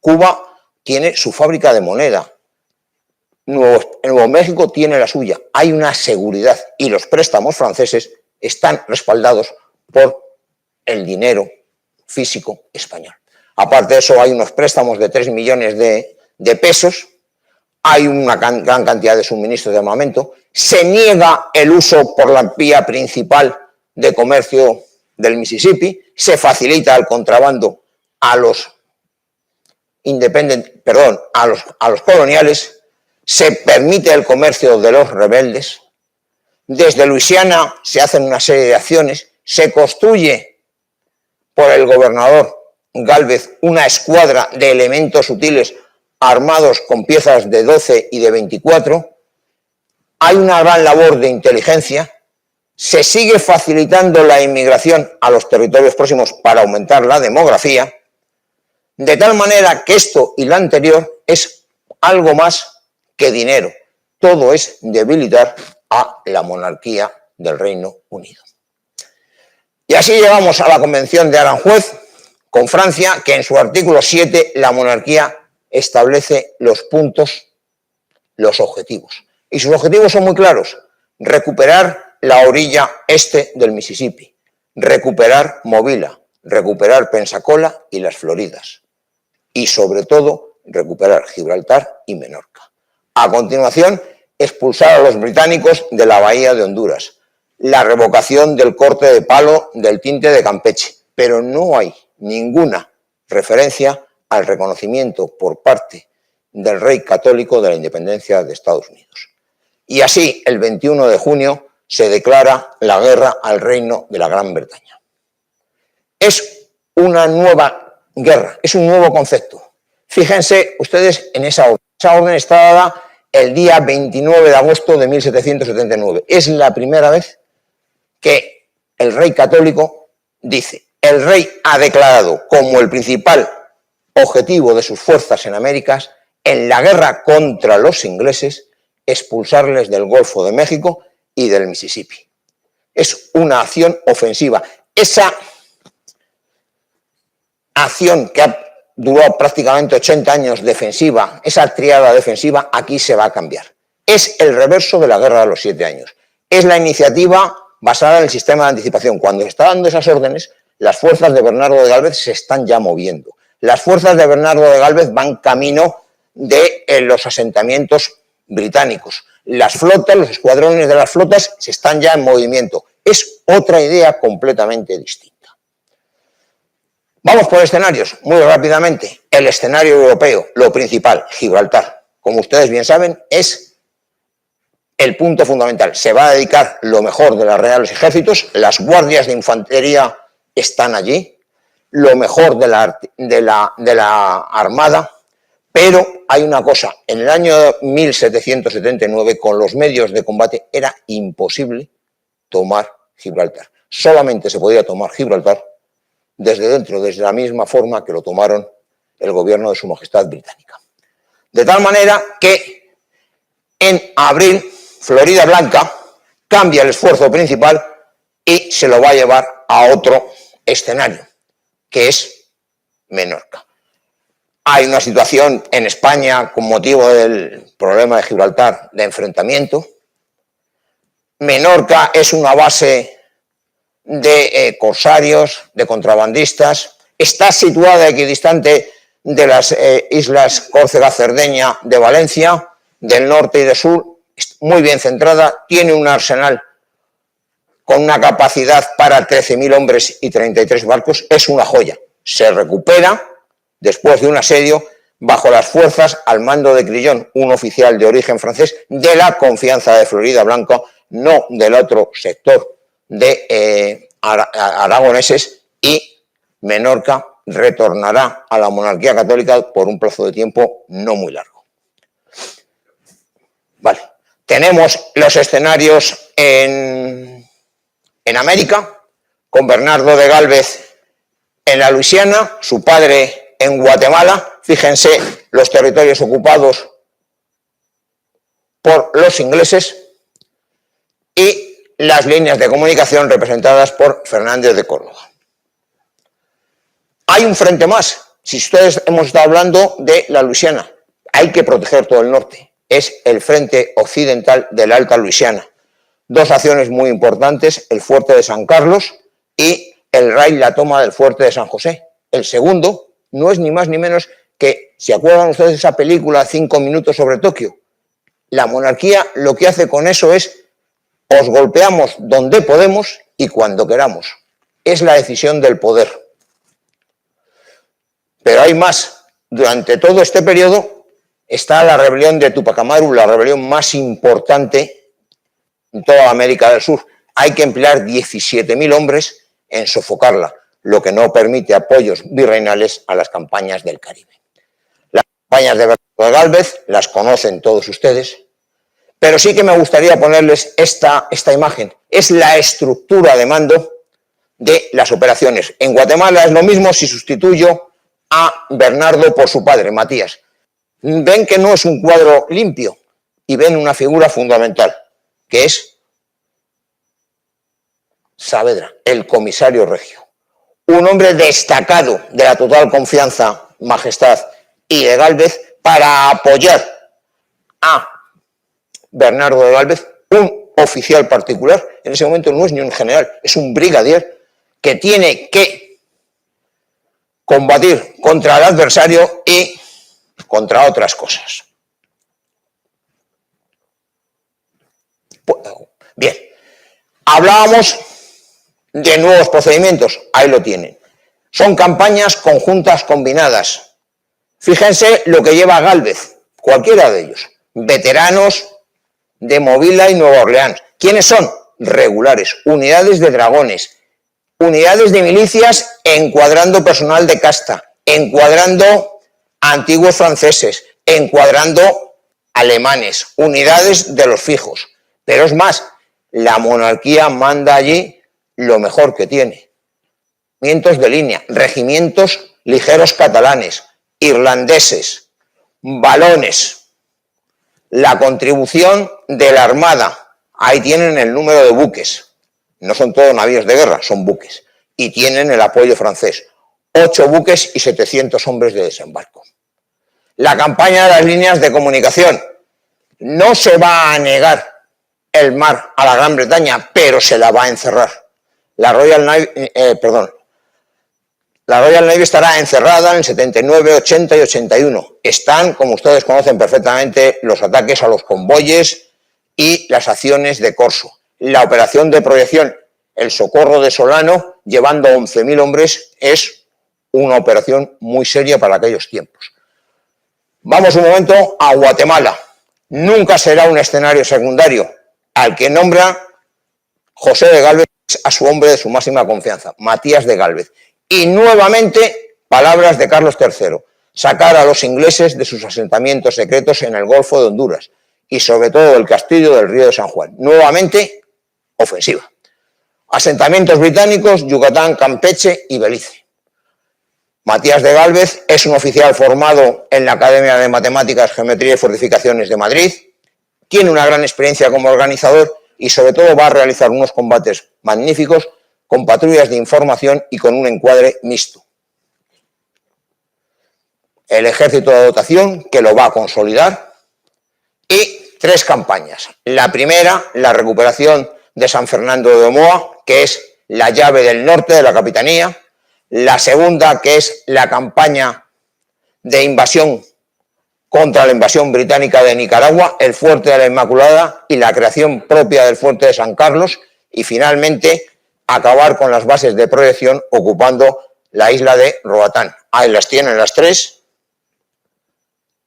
Cuba tiene su fábrica de moneda. Nuevo México tiene la suya. Hay una seguridad y los préstamos franceses están respaldados por el dinero físico español. Aparte de eso, hay unos préstamos de 3 millones de pesos, hay una gran cantidad de suministros de armamento, se niega el uso por la vía principal de comercio del Mississippi, se facilita el contrabando a los a los coloniales, se permite el comercio de los rebeldes, desde Luisiana se hacen una serie de acciones, se construye por el gobernador Gálvez una escuadra de elementos útiles armados con piezas de 12 y de 24, hay una gran labor de inteligencia, se sigue facilitando la inmigración a los territorios próximos para aumentar la demografía, de tal manera que esto y lo anterior es algo más que dinero. Todo es debilitar a la monarquía del Reino Unido. Y así llegamos a la Convención de Aranjuez con Francia, que en su artículo 7 la monarquía establece los puntos, los objetivos. Y sus objetivos son muy claros: recuperar la orilla este del Mississippi, recuperar Movila, recuperar Pensacola y las Floridas, y sobre todo recuperar Gibraltar y Menorca. A continuación, expulsar a los británicos de la bahía de Honduras, la revocación del corte de palo del tinte de Campeche, pero no hay ninguna referencia al reconocimiento por parte del rey católico de la independencia de Estados Unidos. Y así, el 21 de junio, se declara la guerra al Reino de la Gran Bretaña. Es una nueva guerra, es un nuevo concepto. Fíjense ustedes en esa orden. Esa orden está dada el día 29 de agosto de 1779. Es la primera vez que el rey católico dice: el rey ha declarado como el principal objetivo de sus fuerzas en Américas, en la guerra contra los ingleses, expulsarles del Golfo de México y del Mississippi. Es una acción ofensiva. Esa acción que ha durado prácticamente 80 años defensiva, esa triada defensiva, aquí se va a cambiar. Es el reverso de la Guerra de los 7 años. Es la iniciativa basada en el sistema de anticipación. Cuando se está dando esas órdenes, las fuerzas de Bernardo de Gálvez se están ya moviendo. Las fuerzas de Bernardo de Gálvez van camino de los asentamientos británicos. Las flotas, los escuadrones de las flotas se están ya en movimiento. Es otra idea completamente distinta. Vamos por escenarios, muy rápidamente. El escenario europeo, lo principal, Gibraltar, como ustedes bien saben, es el punto fundamental. Se va a dedicar lo mejor de los reales ejércitos, las guardias de infantería están allí, lo mejor de la armada, pero hay una cosa: en el año 1779, con los medios de combate, era imposible tomar Gibraltar. Solamente se podía tomar Gibraltar desde dentro, desde la misma forma que lo tomaron el gobierno de Su Majestad Británica. De tal manera que en abril, Florida Blanca cambia el esfuerzo principal y se lo va a llevar a otro escenario, que es Menorca. Hay una situación en España con motivo del problema de Gibraltar de enfrentamiento. Menorca es una base de corsarios, de contrabandistas. Está situada equidistante de las islas Córcega, Cerdeña, de Valencia, del norte y del sur, muy bien centrada, tiene un arsenal con una capacidad para 13.000 hombres y 33 barcos, es una joya. Se recupera después de un asedio bajo las fuerzas al mando de Crillon, un oficial de origen francés de la confianza de Florida Blanca, no del otro sector de aragoneses, y Menorca retornará a la monarquía católica por un plazo de tiempo no muy largo. Vale. Tenemos los escenarios en América, con Bernardo de Gálvez en la Luisiana, su padre en Guatemala. Fíjense los territorios ocupados por los ingleses y las líneas de comunicación representadas por Fernández de Córdoba. Hay un frente más. Si ustedes hemos estado hablando de la Luisiana, hay que proteger todo el norte. Es el frente occidental de la Alta Luisiana. Dos acciones muy importantes, el fuerte de San Carlos y el raid, la toma del fuerte de San José. El segundo no es ni más ni menos que, ¿se acuerdan ustedes de esa película 5 minutos sobre Tokio? La monarquía lo que hace con eso es, os golpeamos donde podemos y cuando queramos. Es la decisión del poder. Pero hay más. Durante todo este periodo está la rebelión de Tupac Amaru, la rebelión más importante en toda América del Sur. Hay que emplear 17.000 hombres en sofocarla, lo que no permite apoyos virreinales a las campañas del Caribe. Las campañas de Bernardo de Gálvez las conocen todos ustedes, pero sí que me gustaría ponerles esta imagen. Es la estructura de mando de las operaciones. En Guatemala es lo mismo si sustituyo a Bernardo por su padre, Matías. Ven que no es un cuadro limpio y ven una figura fundamental, que es Saavedra, el comisario regio. Un hombre destacado de la total confianza, majestad y de Gálvez para apoyar a Bernardo de Gálvez, un oficial particular. En ese momento no es ni un general, es un brigadier que tiene que combatir contra el adversario y contra otras cosas. Bien, hablábamos de nuevos procedimientos, ahí lo tienen. Son campañas conjuntas combinadas. Fíjense lo que lleva Gálvez, cualquiera de ellos, veteranos de Movila y Nueva Orleans. ¿Quiénes son? Regulares, unidades de dragones, unidades de milicias encuadrando personal de casta, encuadrando antiguos franceses, encuadrando alemanes, unidades de los fijos. Pero es más, la monarquía manda allí lo mejor que tiene. Regimientos de línea, regimientos ligeros catalanes, irlandeses, balones, la contribución de la Armada. Ahí tienen el número de buques. No son todos navíos de guerra, son buques. Y tienen el apoyo francés. 8 buques y 700 hombres de desembarco. La campaña de las líneas de comunicación. No se va a negar el mar a la Gran Bretaña, pero se la va a encerrar. La Royal Navy estará encerrada en el 79, 80 y 81. Están, como ustedes conocen perfectamente, los ataques a los convoyes y las acciones de corso. La operación de proyección, el socorro de Solano, llevando 11.000 hombres, es una operación muy seria para aquellos tiempos. Vamos un momento a Guatemala. Nunca será un escenario secundario al que nombra José de Gálvez a su hombre de su máxima confianza, Matías de Gálvez. Y nuevamente, palabras de Carlos III, sacar a los ingleses de sus asentamientos secretos en el Golfo de Honduras y sobre todo del castillo del Río de San Juan. Nuevamente, ofensiva. Asentamientos británicos, Yucatán, Campeche y Belice. Matías de Gálvez es un oficial formado en la Academia de Matemáticas, Geometría y Fortificaciones de Madrid, tiene una gran experiencia como organizador y sobre todo va a realizar unos combates magníficos con patrullas de información y con un encuadre mixto. El ejército de dotación, que lo va a consolidar, y 3 campañas. La primera, la recuperación de San Fernando de Omoa, que es la llave del norte de la capitanía. La segunda, que es la campaña de invasión contra la invasión británica de Nicaragua, el fuerte de la Inmaculada y la creación propia del fuerte de San Carlos. y finalmente acabar con las bases de proyección ocupando la isla de Roatán. Ahí las tienen las tres.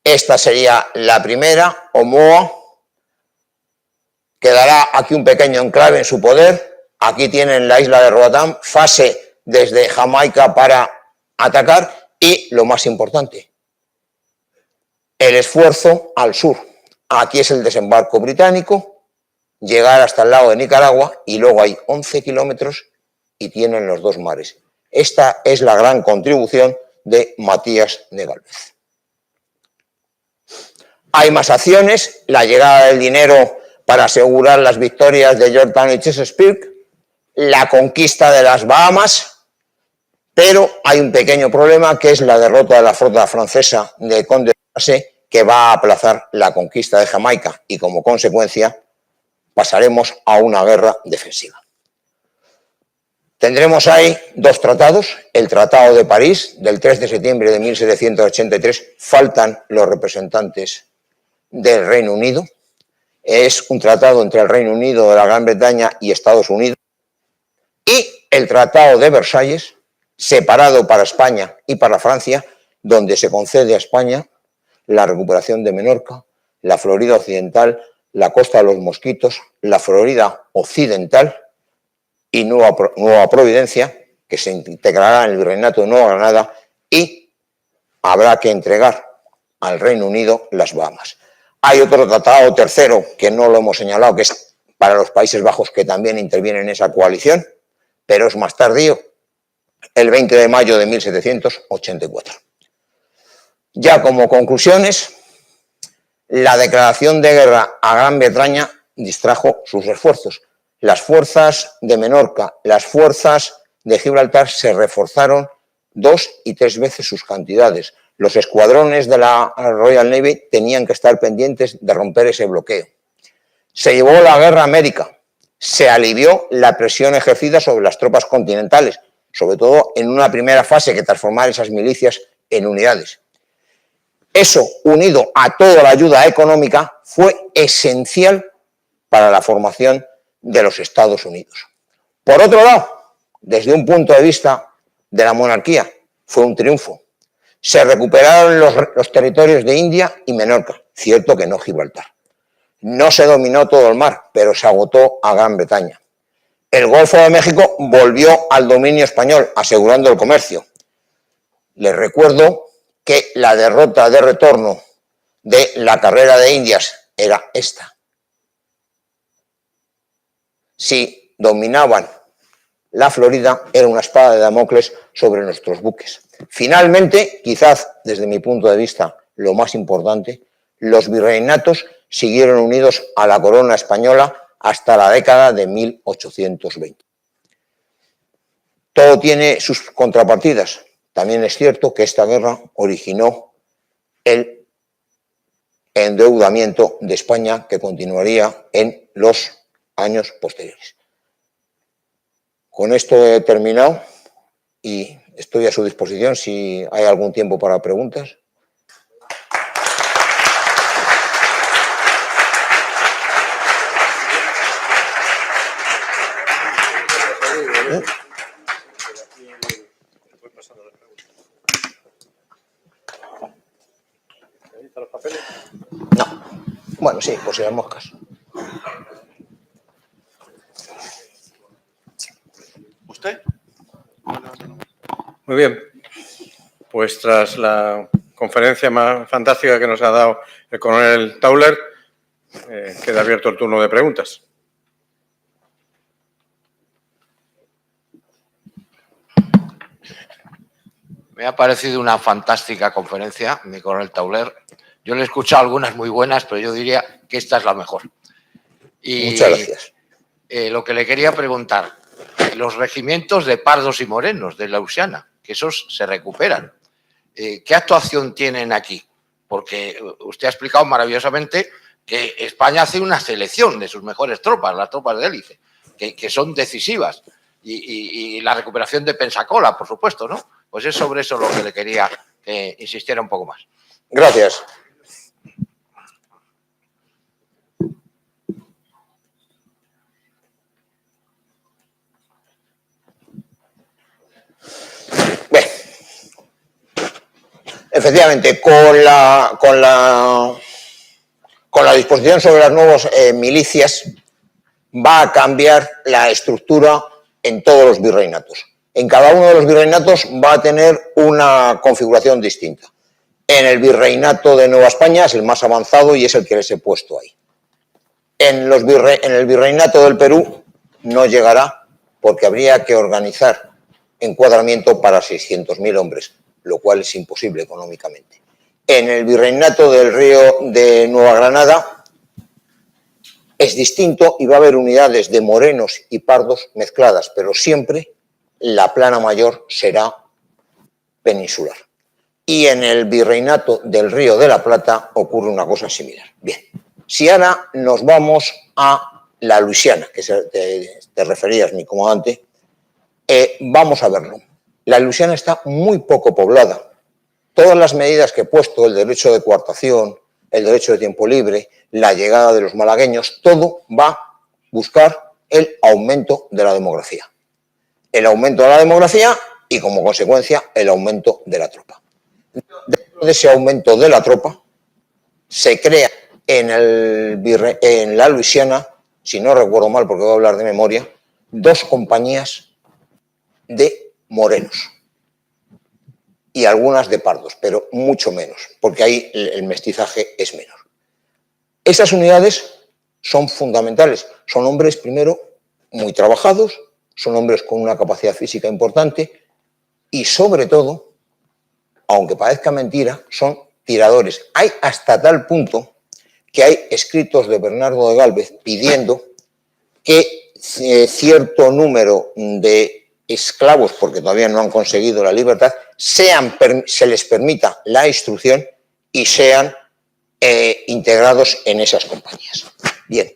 Esta sería la primera, Omoa. Quedará aquí un pequeño enclave en su poder. Aquí tienen la isla de Roatán, fase desde Jamaica para atacar y, lo más importante, el esfuerzo al sur. Aquí es el desembarco británico, llegar hasta el lado de Nicaragua y luego hay 11 kilómetros y tienen los dos mares. Esta es la gran contribución de Matías de Gálvez. Hay más acciones, la llegada del dinero para asegurar las victorias de Yorktown y Chesapeake, la conquista de las Bahamas, pero hay un pequeño problema que es la derrota de la flota francesa de Conde de Lassé, que va a aplazar la conquista de Jamaica y como consecuencia pasaremos a una guerra defensiva. Tendremos ahí dos tratados, el Tratado de París del 3 de septiembre de 1783, faltan los representantes del Reino Unido, es un tratado entre el Reino Unido de la Gran Bretaña y Estados Unidos, y el Tratado de Versalles, separado para España y para Francia, donde se concede a España la recuperación de Menorca, la Florida Occidental, la Costa de los Mosquitos, la Florida Occidental y Nueva Providencia, que se integrará en el Virreinato de Nueva Granada, y habrá que entregar al Reino Unido las Bahamas. Hay otro tratado tercero que no lo hemos señalado, que es para los Países Bajos, que también intervienen en esa coalición, pero es más tardío, el 20 de mayo de 1784. Ya como conclusiones, la declaración de guerra a Gran Bretaña distrajo sus esfuerzos. Las fuerzas de Menorca, las fuerzas de Gibraltar se reforzaron 2 y 3 veces sus cantidades. Los escuadrones de la Royal Navy tenían que estar pendientes de romper ese bloqueo. Se llevó la guerra a América, se alivió la presión ejercida sobre las tropas continentales, sobre todo en una primera fase que transformar esas milicias en unidades. Eso, unido a toda la ayuda económica, fue esencial para la formación de los Estados Unidos. Por otro lado, desde un punto de vista de la monarquía, fue un triunfo. Se recuperaron los territorios de India y Menorca, cierto que no Gibraltar. No se dominó todo el mar, pero se agotó a Gran Bretaña. El Golfo de México volvió al dominio español, asegurando el comercio. Les recuerdo que la derrota de retorno de la carrera de Indias era esta. Si dominaban la Florida, era una espada de Damocles sobre nuestros buques. Finalmente, quizás desde mi punto de vista lo más importante, los virreinatos siguieron unidos a la corona española hasta la década de 1820. Todo tiene sus contrapartidas. También es cierto que esta guerra originó el endeudamiento de España, que continuaría en los años posteriores. Con esto he terminado y estoy a su disposición si hay algún tiempo para preguntas. No. Bueno, sí, por si las moscas. ¿Usted? Muy bien. Pues tras la conferencia más fantástica que nos ha dado el coronel Tauler, queda abierto el turno de preguntas. Me ha parecido una fantástica conferencia, mi coronel Tauler. Yo le he escuchado algunas muy buenas, pero yo diría que esta es la mejor. Y muchas gracias. Lo que le quería preguntar, los regimientos de pardos y morenos de Lausana, que esos se recuperan, ¿qué actuación tienen aquí? Porque usted ha explicado maravillosamente que España hace una selección de sus mejores tropas, las tropas de élite, que son decisivas. Y la recuperación de Pensacola, por supuesto, ¿no? Pues es sobre eso lo que le quería que insistiera un poco más. Gracias. efectivamente, con la disposición sobre las nuevas milicias va a cambiar la estructura en todos los virreinatos. En cada uno de los virreinatos va a tener una configuración distinta. En el virreinato de Nueva España es el más avanzado y es el que les he puesto ahí. En el virreinato del Perú no llegará porque habría que organizar encuadramiento para 600.000 hombres, lo cual es imposible económicamente. En el virreinato del Río de Nueva Granada es distinto y va a haber unidades de morenos y pardos mezcladas, pero siempre la plana mayor será peninsular. Y en el virreinato del Río de la Plata ocurre una cosa similar. Bien, si ahora nos vamos a la Luisiana, que te referías, mi comandante, vamos a verlo. La Luisiana está muy poco poblada. Todas las medidas que he puesto, el derecho de coartación, el derecho de tiempo libre, la llegada de los malagueños, todo va a buscar el aumento de la demografía. El aumento de la demografía y, como consecuencia, el aumento de la tropa. Dentro de ese aumento de la tropa se crea en la Luisiana, si no recuerdo mal porque voy a hablar de memoria, 2 compañías de morenos y algunas de pardos, pero mucho menos, porque ahí el mestizaje es menor. Esas unidades son fundamentales, son hombres primero muy trabajados, son hombres con una capacidad física importante y sobre todo, aunque parezca mentira, son tiradores. Hay hasta tal punto que hay escritos de Bernardo de Gálvez pidiendo que cierto número de esclavos, porque todavía no han conseguido la libertad, se les permita la instrucción y sean integrados en esas compañías. Bien,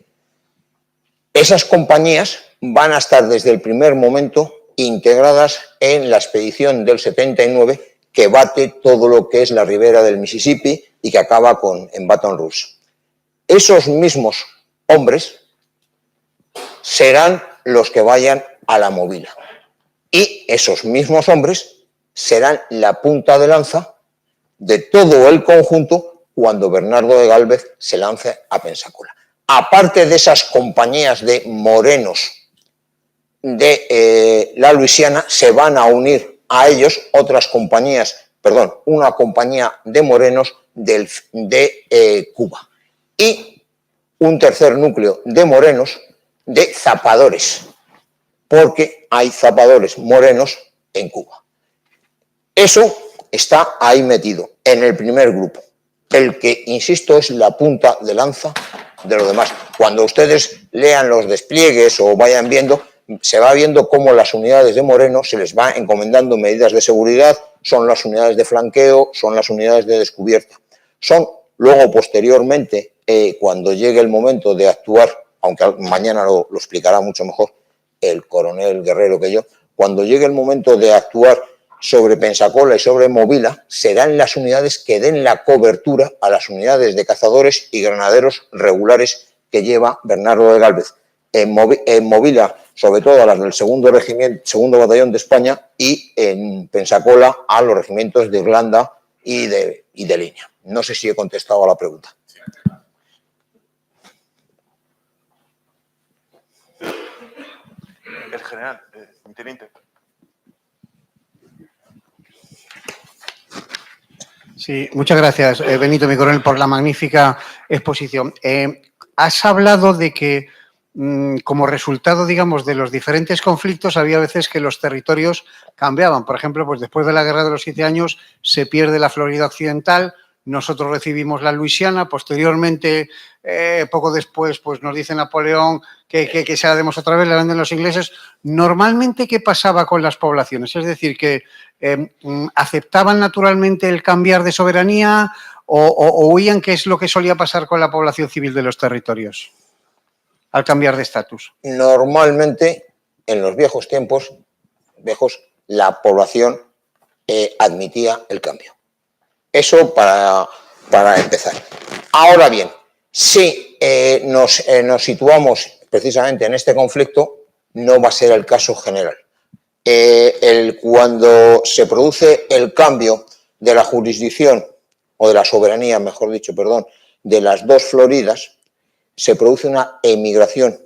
esas compañías van a estar desde el primer momento integradas en la expedición del 79 que bate todo lo que es la ribera del Mississippi y que acaba en Baton Rouge. Esos mismos hombres serán los que vayan a la Movila. Y esos mismos hombres serán la punta de lanza de todo el conjunto cuando Bernardo de Gálvez se lance a Pensacola. Aparte de esas compañías de morenos de la Luisiana, se van a unir a ellos una compañía de morenos de Cuba. Y un tercer núcleo de morenos de zapadores, porque hay zapadores morenos en Cuba. Eso está ahí metido, en el primer grupo. El que, insisto, es la punta de lanza de lo demás. Cuando ustedes lean los despliegues o vayan viendo, se va viendo cómo las unidades de morenos se les va encomendando medidas de seguridad, son las unidades de flanqueo, son las unidades de descubierta. Son luego, posteriormente, cuando llegue el momento de actuar, aunque mañana lo explicará mucho mejor el coronel Guerrero que yo, cuando llegue el momento de actuar sobre Pensacola y sobre Movila, serán las unidades que den la cobertura a las unidades de cazadores y granaderos regulares que lleva Bernardo de Gálvez. En Movila, sobre todo a las del segundo batallón de España, y en Pensacola a los regimientos de Irlanda y de línea. No sé si he contestado a la pregunta. El general, teniente. Sí, muchas gracias, Benito, mi coronel, por la magnífica exposición. Has hablado de que, como resultado, digamos, de los diferentes conflictos, había veces que los territorios cambiaban. Por ejemplo, pues después de la Guerra de los 7 años se pierde la Florida Occidental, nosotros recibimos la Luisiana, posteriormente, poco después, pues nos dice Napoleón que se la demos otra vez, la venden los ingleses. Normalmente, ¿qué pasaba con las poblaciones? Es decir, que ¿aceptaban naturalmente el cambiar de soberanía o huían? ¿Qué es lo que solía pasar con la población civil de los territorios al cambiar de estatus? Normalmente, en los viejos tiempos, la población admitía el cambio. Eso para empezar. Ahora bien, si nos situamos precisamente en este conflicto, no va a ser el caso general. Cuando se produce el cambio de la jurisdicción, o de la soberanía, mejor dicho, perdón, de las dos Floridas, se produce una emigración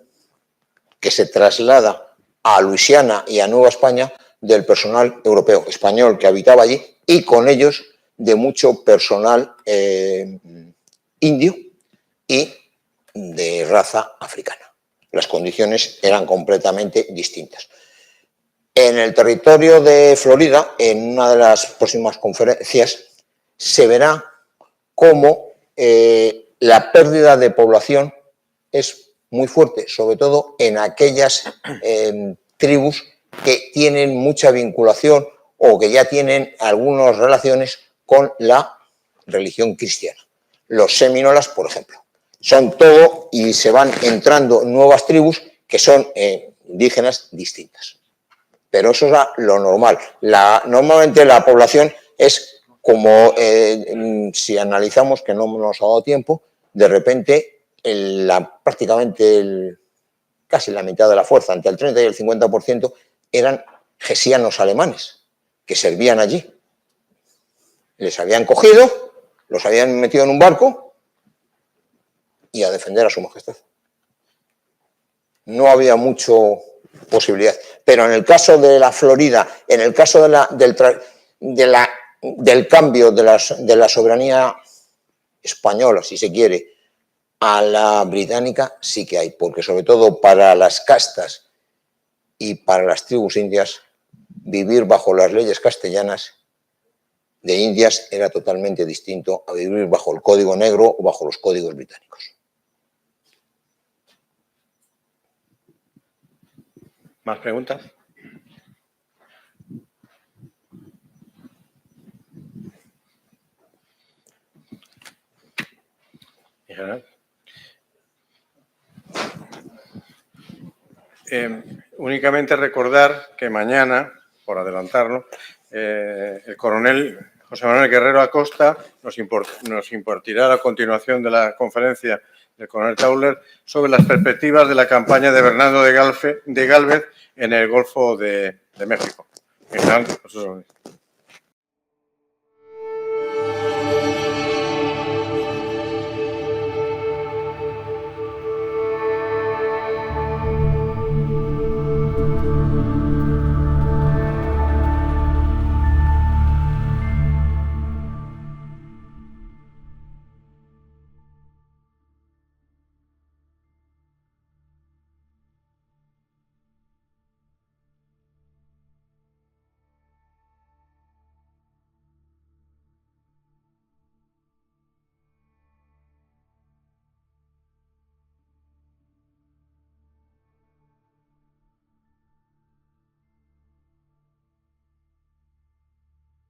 que se traslada a Luisiana y a Nueva España del personal europeo, español que habitaba allí, y con ellos de mucho personal indio y de raza africana. Las condiciones eran completamente distintas. En el territorio de Florida, en una de las próximas conferencias, se verá cómo la pérdida de población es muy fuerte, sobre todo en aquellas tribus que tienen mucha vinculación o que ya tienen algunas relaciones con la religión cristiana. Los semínolas, por ejemplo, son todo y se van entrando nuevas tribus que son indígenas distintas. Pero eso es lo normal. Normalmente la población es como, si analizamos, que no nos ha dado tiempo, de repente prácticamente casi la mitad de la fuerza, entre el 30 y el 50%, eran gesianos alemanes que servían allí. Les habían cogido, los habían metido en un barco y a defender a su majestad. No había mucho posibilidad. Pero en el caso de la Florida, en el caso del cambio de la soberanía española, si se quiere, a la británica, sí que hay, porque sobre todo para las castas y para las tribus indias, vivir bajo las leyes castellanas de Indias era totalmente distinto a vivir bajo el Código Negro o bajo los códigos británicos. ¿Más preguntas? En general. Únicamente recordar que mañana, por adelantarlo, el coronel José Manuel Guerrero Acosta nos impartirá a continuación de la conferencia del coronel Tauler sobre las perspectivas de la campaña de Bernardo de Gálvez en el Golfo de México. En general,